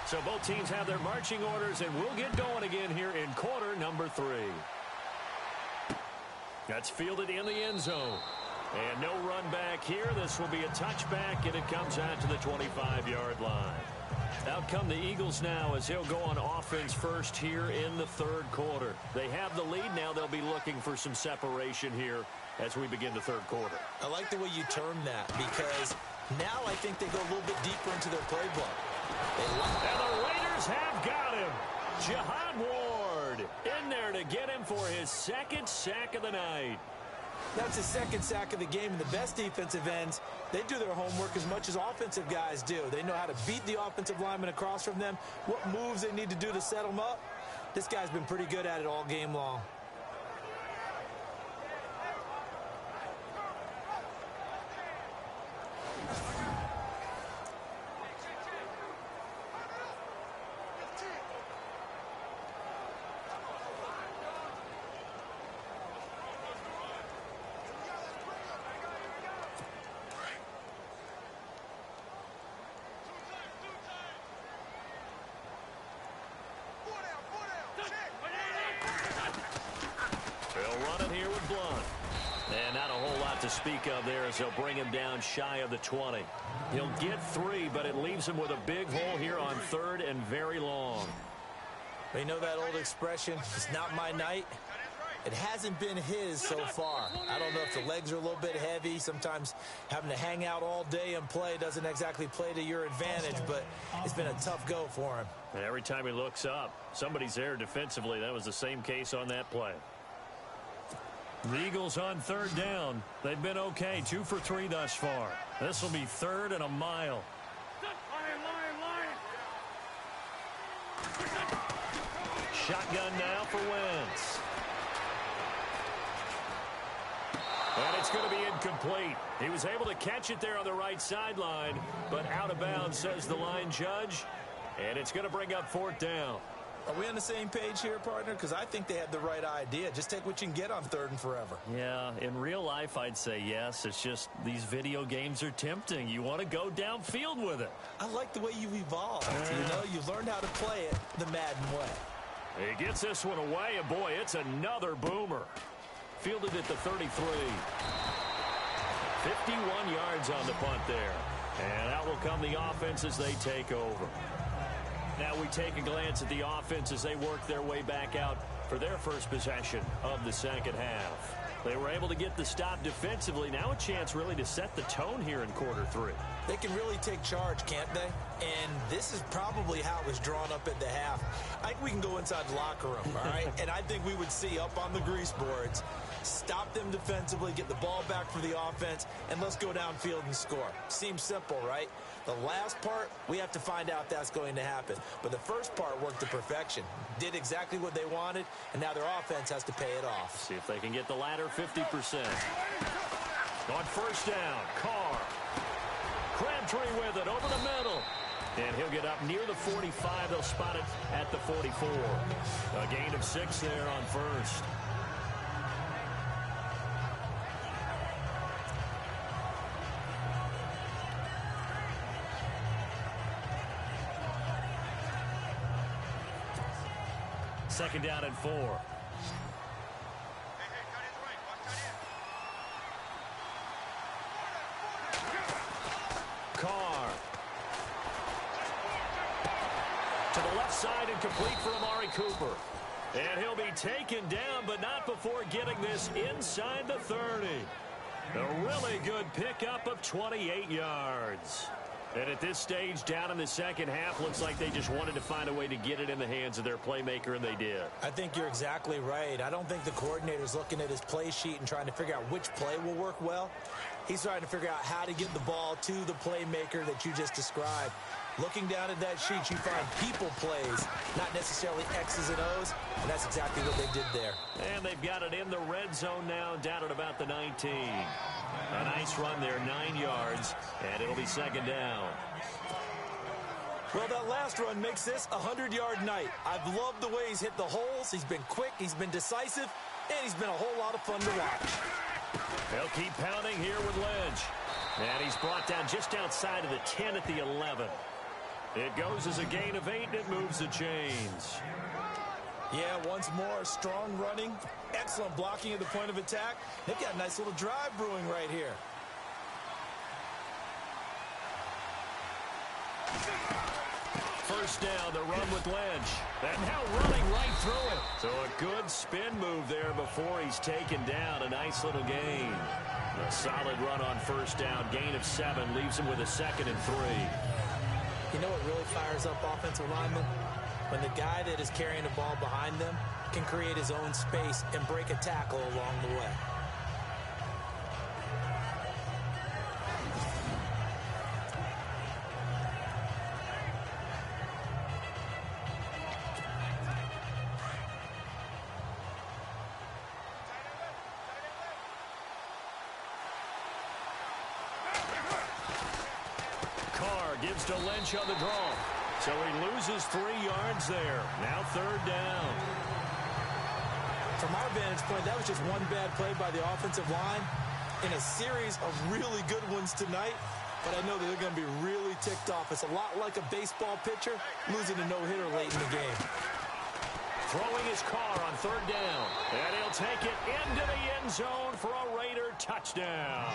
So both teams have their marching orders, and we'll get going again here in quarter number 3. That's fielded in the end zone. And no run back here. This will be a touchback, and it comes out to the 25-yard line. Out come the Eagles now as he'll go on offense first here in the 3rd quarter. They have the lead. Now they'll be looking for some separation here as we begin the 3rd quarter. I like the way you term that, because now I think they go a little bit deeper into their playbook. And the Raiders have got him. Jihad Ward in there to get him for his 2nd sack of the night. That's his 2nd sack of the game, and the best defensive ends, they do their homework as much as offensive guys do. They know how to beat the offensive lineman across from them, what moves they need to do to set them up. This guy's been pretty good at it all game long. To speak of there as they'll bring him down shy of the 20. He'll get 3, but it leaves him with a big hole here on 3rd and very long. You know that old expression, it's not my night? It hasn't been his so far. I don't know if the legs are a little bit heavy. Sometimes having to hang out all day and play doesn't exactly play to your advantage, but it's been a tough go for him. And every time he looks up, somebody's there defensively. That was the same case on that play. The Eagles on 3rd down. They've been okay, 2 for 3 thus far. This will be 3rd and a mile. Shotgun now for Wentz. And it's going to be incomplete. He was able to catch it there on the right sideline, but out of bounds, says the line judge. And it's going to bring up 4th down. Are we on the same page here, partner? Because I think they had the right idea. Just take what you can get on 3rd and forever. Yeah, in real life, I'd say yes. It's just these video games are tempting. You want to go downfield with it. I like the way you've evolved. You know, you've learned how to play it the Madden way. He gets this one away, and boy, it's another boomer. Fielded at the 33. 51 yards on the punt there. And out will come the offense as they take over. Now we take a glance at the offense as they work their way back out for their first possession of the 2nd half. They were able to get the stop defensively. Now a chance really to set the tone here in quarter 3. They can really take charge, can't they? And this is probably how it was drawn up at the half. I think we can go inside the locker room, all right? And I think we would see up on the grease boards, stop them defensively, get the ball back for the offense, and let's go downfield and score. Seems simple, right? The last part, we have to find out that's going to happen. But the first part worked to perfection. Did exactly what they wanted, and now their offense has to pay it off. See if they can get the latter 50%. On 1st down, Carr. Crabtree with it over the middle. And he'll get up near the 45. They'll spot it at the 44. A gain of 6 there on 1st. Second down and 4. outside and complete for Amari Cooper. And he'll be taken down, but not before getting this inside the 30. A really good pickup of 28 yards. And at this stage, down in the second half, looks like they just wanted to find a way to get it in the hands of their playmaker, and they did. I think you're exactly right. I don't think the coordinator's looking at his play sheet and trying to figure out which play will work well. He's trying to figure out how to get the ball to the playmaker that you just described. Looking down at that sheet, you find people plays, not necessarily X's and O's, and that's exactly what they did there. And they've got it in the red zone now, down at about the 19. A nice run there, 9 yards, and it'll be second down. Well, that last run makes this a 100-yard night. I've loved the way he's hit the holes. He's been quick, he's been decisive, and he's been a whole lot of fun to watch. They'll keep pounding here with Lynch. And he's brought down just outside of the 10 at the 11. It goes as a gain of 8, and it moves the chains. Yeah, once more, strong running, excellent blocking at the point of attack. They've got a nice little drive brewing right here. First down, the run with Lynch. And now running right through it. So a good spin move there before he's taken down. A nice little gain. A solid run on first down. Gain of 7 leaves him with a 2nd and 3. You know what really fires up offensive linemen? When the guy that is carrying the ball behind them can create his own space and break a tackle along the way. Gives to Lynch on the draw. So he loses 3 yards there. Now third down. From our vantage point, that was just one bad play by the offensive line in a series of really good ones tonight. But I know that they're going to be really ticked off. It's a lot like a baseball pitcher losing a no-hitter late in the game. Throwing his car on third down. And he'll take it into the end zone for a Raider touchdown.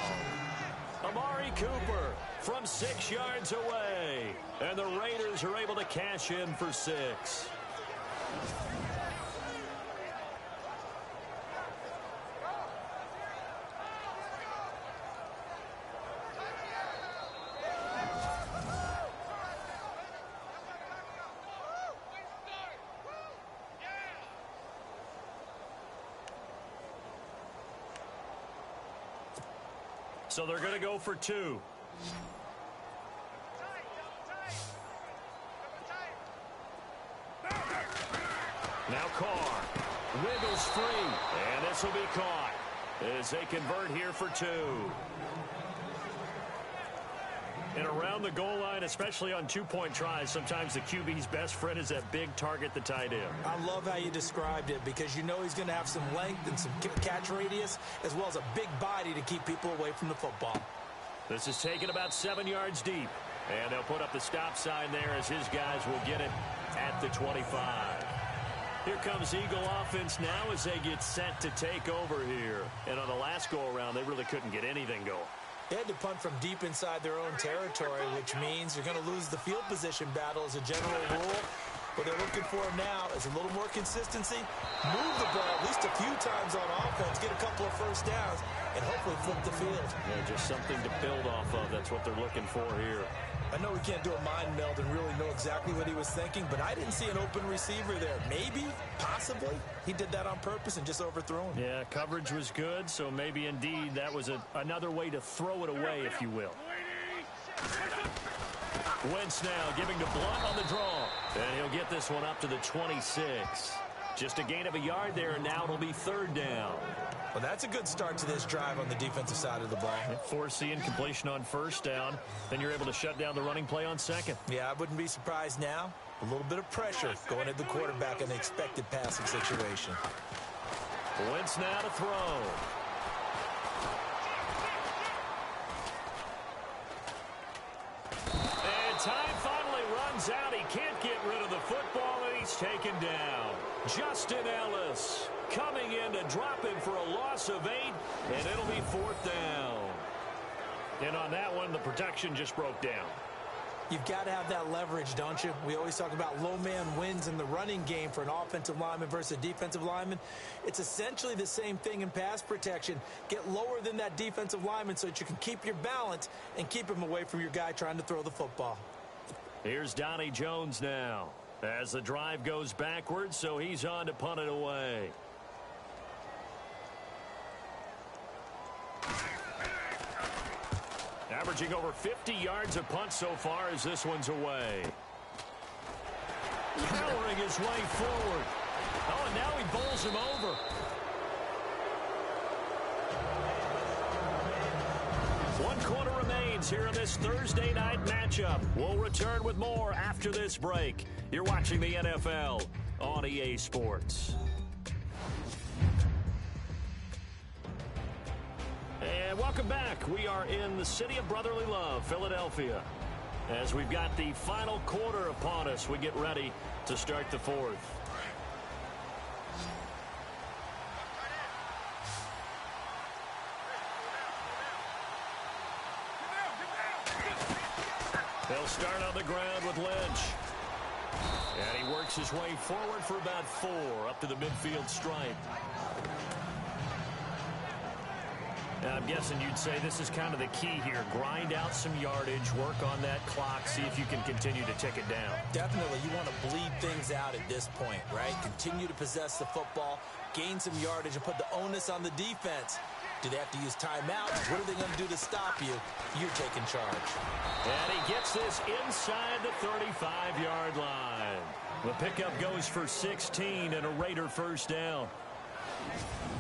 Amari Cooper from 6 yards away. And the Raiders are able to cash in for 6. So they're going to go for 2. Now Carr wiggles free, and this will be caught as they convert here for 2. And around the goal line, especially on 2-point tries, sometimes the QB's best friend is that big target, the tight end. I love how you described it because you know he's going to have some length and some catch radius as well as a big body to keep people away from the football. This is taken about 7 yards deep. And they'll put up the stop sign there as his guys will get it at the 25. Here comes Eagle offense now as they get set to take over here. And on the last go-around, they really couldn't get anything going. They had to punt from deep inside their own territory, which means you're going to lose the field position battle as a general rule. What they're looking for now is a little more consistency, move the ball at least a few times on offense, get a couple of first downs, and hopefully flip the field. Yeah, just something to build off of. That's what they're looking for here. I know we can't do a mind meld and really know exactly what he was thinking, but I didn't see an open receiver there. Maybe, possibly, he did that on purpose and just overthrew him. Yeah, coverage was good, so maybe indeed that was another way to throw it away, if you will. Wentz now giving to Blunt on the draw. And he'll get this one up to the 26. Just a gain of a yard there, and now it'll be third down. Well, that's a good start to this drive on the defensive side of the ball. Forcing incompletion on first down. Then you're able to shut down the running play on second. Yeah, I wouldn't be surprised now. A little bit of pressure going at the quarterback in an expected passing situation. Wentz now to throw. And time finally runs out. He can't get rid of the football, and he's taken down. Justin Ellis coming in to drop him for a loss of 8, and it'll be fourth down. And on that one, the protection just broke down. You've got to have that leverage, don't you? We always talk about low man wins in the running game for an offensive lineman versus a defensive lineman. It's essentially the same thing in pass protection. Get lower than that defensive lineman so that you can keep your balance and keep him away from your guy trying to throw the football. Here's Donnie Jones now as the drive goes backwards, so he's on to punt it away. Averaging over 50 yards a punt so far as this one's away. Powering his way forward. Oh, and now he bowls him over. One quarter remains here in this Thursday night matchup. We'll return with more after this break. You're watching the NFL on EA Sports. And welcome back. We are in the city of brotherly love, Philadelphia. As we've got the final quarter upon us, we get ready to start the fourth. They'll start on the ground with Lynch. And he works his way forward for about 4 up to the midfield stripe. Now, I'm guessing you'd say this is kind of the key here. Grind out some yardage, work on that clock, see if you can continue to tick it down. Definitely. You want to bleed things out at this point, right? Continue to possess the football, gain some yardage, and put the onus on the defense. Do they have to use timeouts? What are they going to do to stop you? You're taking charge. And he gets this inside the 35-yard line. The pickup goes for 16 and a Raider first down.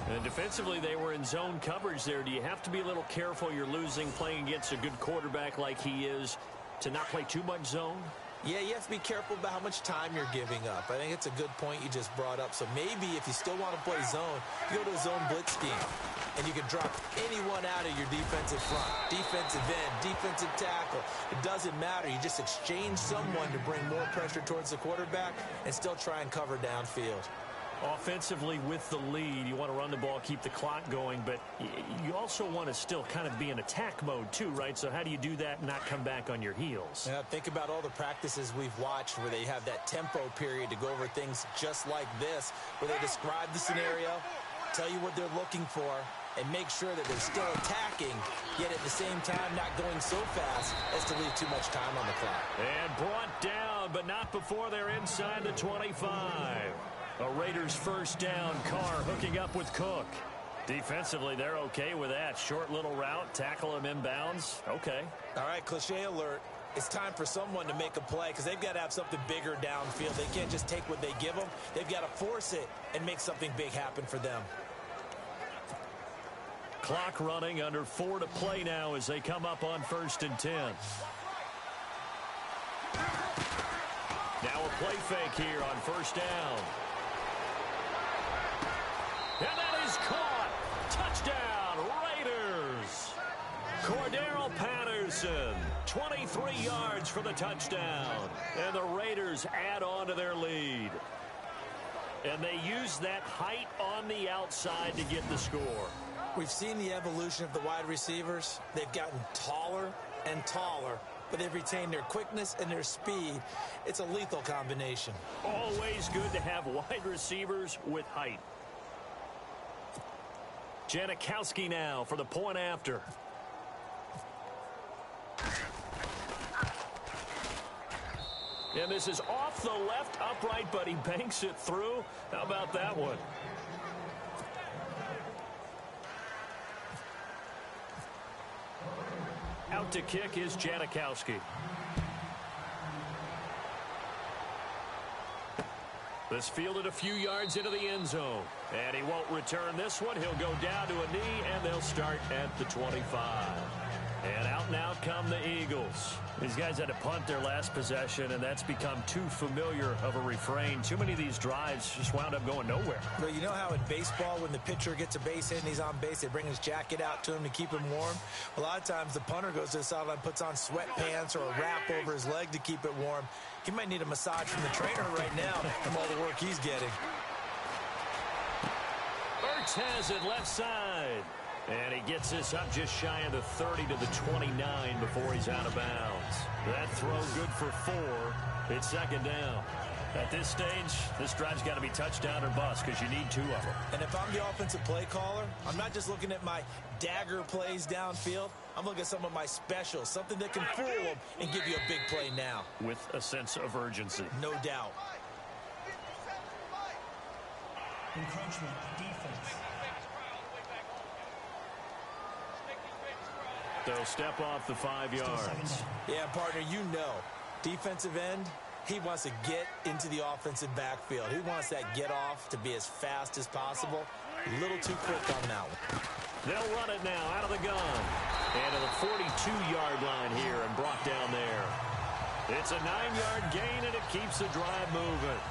And defensively, they were in zone coverage there. Do you have to be a little careful? You're losing, playing against a good quarterback like he is, to not play too much zone? Yeah, you have to be careful about how much time you're giving up. I think it's a good point you just brought up. So maybe if you still want to play zone, you go to a zone blitz scheme. And you can drop anyone out of your defensive front. Defensive end, defensive tackle. It doesn't matter. You just exchange someone to bring more pressure towards the quarterback and still try and cover downfield. Offensively, with the lead, you want to run the ball, keep the clock going, but you also want to still kind of be in attack mode too, right? So how do you do that and not come back on your heels? Yeah, think about all the practices we've watched where they have that tempo period to go over things just like this, where they describe the scenario, tell you what they're looking for, and make sure that they're still attacking, yet at the same time not going so fast as to leave too much time on the clock. And brought down, but not before they're inside the 25. A Raiders first down. Carr hooking up with Cook. Defensively, they're okay with that. Short little route, tackle him inbounds. Okay. All right, cliche alert. It's time for someone to make a play because they've got to have something bigger downfield. They can't just take what they give them. They've got to force it and make something big happen for them. Clock running, under 4 to play now as they come up on 1st and 10. Now a play fake here on 1st down. And that is caught. Touchdown, Raiders. Cordero Patterson, 23 yards for the touchdown. And the Raiders add on to their lead. And they use that height on the outside to get the score. We've seen the evolution of the wide receivers. They've gotten taller and taller, but they've retained their quickness and their speed. It's a lethal combination. Always good to have wide receivers with height. Janikowski now for the point after. And this is off the left upright, but he banks it through. How about that one? Out to kick is Janikowski. This fielded a few yards into the end zone. And he won't return this one. He'll go down to a knee, and they'll start at the 25. And out come the Eagles. These guys had to punt their last possession, and that's become too familiar of a refrain. Too many of these drives just wound up going nowhere. Well, you know how in baseball, when the pitcher gets a base hit and he's on base, they bring his jacket out to him to keep him warm? A lot of times the punter goes to the sideline, puts on sweatpants or a wrap over his leg to keep it warm. He might need a massage from the trainer right now from all the work he's getting. Ertz has it left side. And he gets this up just shy of the 30 to the 29 before he's out of bounds. That throw good for 4. It's second down. At this stage, this drive's got to be touchdown or bust because you need 2 of them. And if I'm the offensive play caller, I'm not just looking at my dagger plays downfield. I'm looking at some of my specials, something that can fool them and give you a big play now. With a sense of urgency. No doubt. Encroachment, defense. They'll step off the 5 yards. Yeah, partner, you know, defensive end, he wants to get into the offensive backfield. He wants that get off to be as fast as possible. A little too quick on that one. They'll run it now out of the gun. And to the 42-yard line here and brought down there. It's a 9-yard gain, and it keeps the drive moving.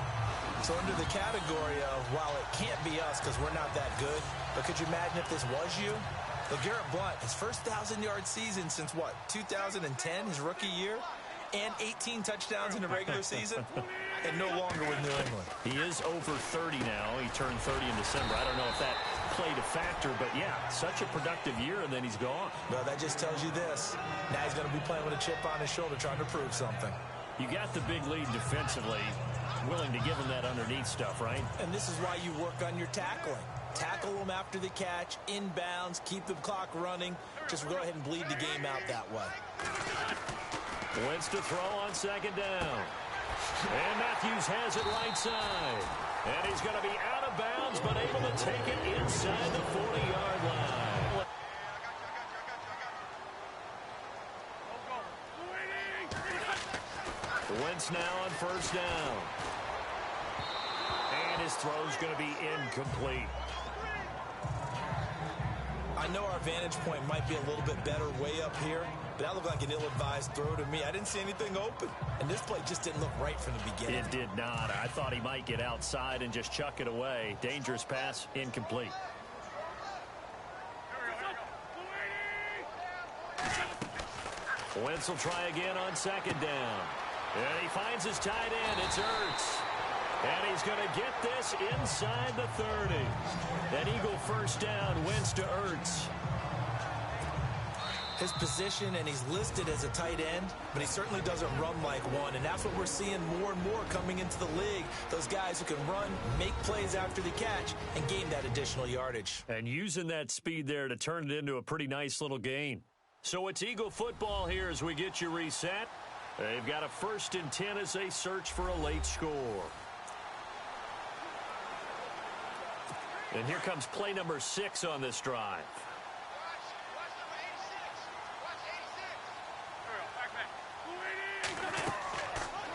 So under the category of, while it can't be us because we're not that good, but could you imagine if this was you? LeGarrette Blount, his first 1,000-yard season since, what, 2010, his rookie year? And 18 touchdowns in the regular season, and no longer with New England. He is over 30 now. He turned 30 in December. I don't know if that played a factor, but yeah, such a productive year, and then he's gone. Well, that just tells you this. Now he's going to be playing with a chip on his shoulder trying to prove something. You got the big lead defensively, willing to give him that underneath stuff, right? And this is why you work on your tackling. Tackle them after the catch, inbounds, keep the clock running. Just go ahead and bleed the game out that way. Wentz to throw on second down. And Matthews has it right side. And he's going to be out of bounds, but able to take it inside the 40-yard line. Wentz now on first down. And his throw's going to be incomplete. I know our vantage point might be a little bit better way up here, but that looked like an ill-advised throw to me. I didn't see anything open, and this play just didn't look right from the beginning. It did not. I thought he might get outside and just chuck it away. Dangerous pass, incomplete. Wentz will try again on second down. And he finds his tight end. It's Ertz. And he's going to get this inside the 30. An Eagle first down, Wentz to Ertz. His position, and he's listed as a tight end, but he certainly doesn't run like one, and that's what we're seeing more and more coming into the league. Those guys who can run, make plays after the catch, and gain that additional yardage. And using that speed there to turn it into a pretty nice little gain. So it's Eagle football here as we get you reset. They've got a 1st and 10 as they search for a late score. And here comes play number 6 on this drive.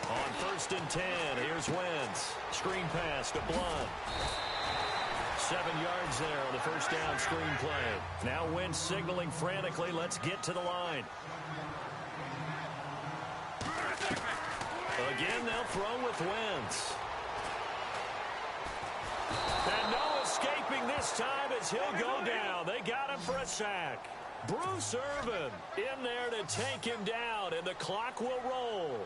On 1st and 10, here's Wentz. Screen pass to Blount. 7 yards there on the first down screen play. Now Wentz signaling frantically, let's get to the line. Again, they'll throw with Wentz. And no escaping this time as he'll go down. They got him for a sack. Bruce Irvin in there to take him down, and the clock will roll.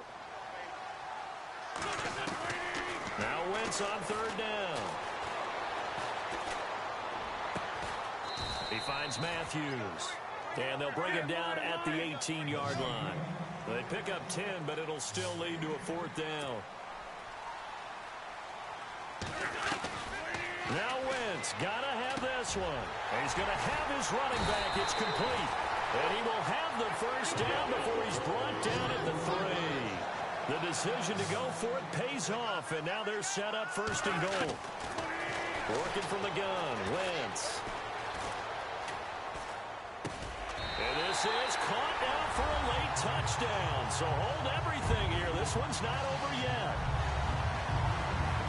Now Wentz on 3rd down. He finds Matthews. And they'll bring him down at the 18-yard line. They pick up 10, but it'll still lead to a 4th down. Now Wentz, gotta have this one. He's gonna have his running back. It's complete. And he will have the first down before he's brought down at the 3. The decision to go for it pays off, and now they're set up 1st and goal. Working from the gun, Wentz. And this is caught now for a late touchdown. So hold everything here. This one's not over yet.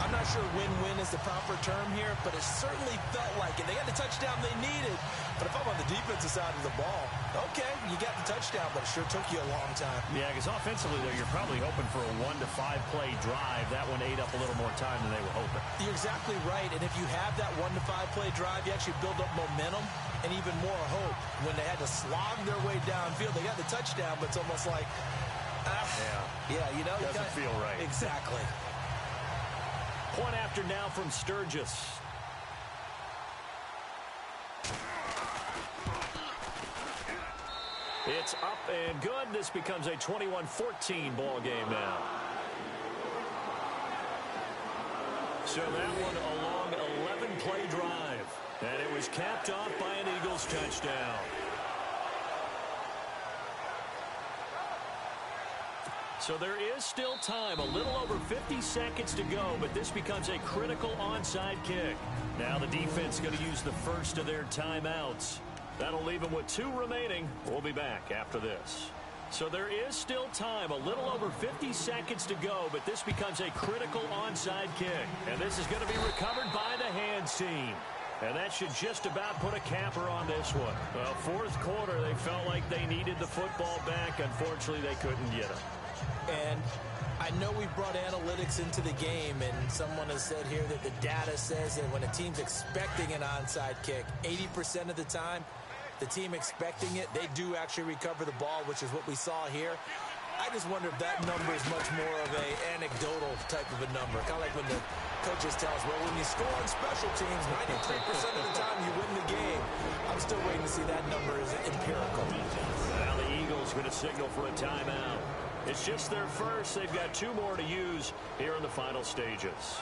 I'm not sure win-win is the proper term here, but it certainly felt like it. They got the touchdown they needed, but if I'm on the defensive side of the ball, okay, you got the touchdown, but it sure took you a long time. Yeah, because offensively, though, you're probably hoping for a 1 to 5 play drive. That one ate up a little more time than they were hoping. You're exactly right, and if you have that 1 to 5 play drive, you actually build up momentum and even more hope. When they had to slog their way downfield, they got the touchdown, but it's almost like, yeah, you know. Doesn't feel right. Exactly. Point after now from Sturgis. It's up and good. This becomes a 21-14 ball game now. So that one a long 11-play drive. And it was capped off by an Eagles touchdown. So there is still time, a little over 50 seconds to go, but this becomes a critical onside kick. Now the defense going to use the first of their timeouts. That'll leave them with 2 remaining. We'll be back after this. So there is still time, a little over 50 seconds to go, but this becomes a critical onside kick. And this is going to be recovered by the hands team. And that should just about put a capper on this one. Well, fourth quarter, they felt like they needed the football back. Unfortunately, they couldn't get it. And I know we brought analytics into the game, and someone has said here that the data says that when a team's expecting an onside kick, 80% of the time, the team expecting it, they do actually recover the ball, which is what we saw here. I just wonder if that number is much more of a anecdotal type of a number. Kind of like when the coaches tell us, well, when you score on special teams, 93% of the time you win the game. I'm still waiting to see that number is empirical. Now the Eagles going to signal for a timeout. It's just their first. They've got 2 more to use here in the final stages.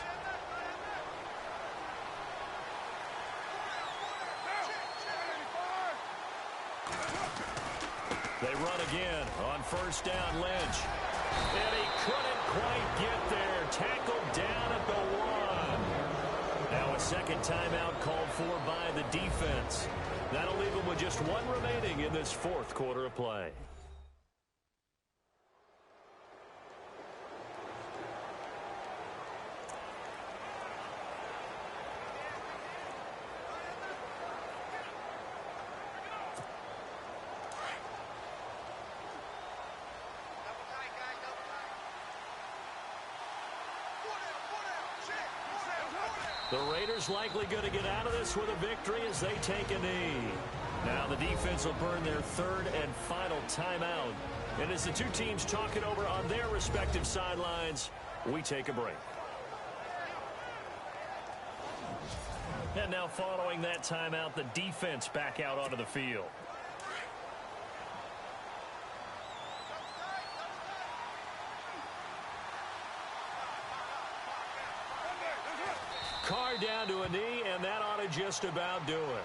They run again on first down, Lynch. And he couldn't quite get there. Tackled down at the 1. Now a second timeout called for by the defense. That'll leave them with just 1 remaining in this fourth quarter of play. The Raiders likely going to get out of this with a victory as they take a knee. Now the defense will burn their 3rd and final timeout. And as the 2 teams talk it over on their respective sidelines, we take a break. And now following that timeout, the defense back out onto the field. Carr down to a knee, and that ought to just about do it.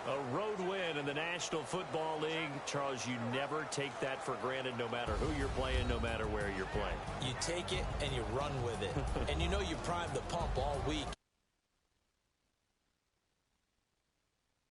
A road win in the National Football League. Charles, you never take that for granted no matter who you're playing, no matter where you're playing. You take it and you run with it. And you know you primed the pump all week.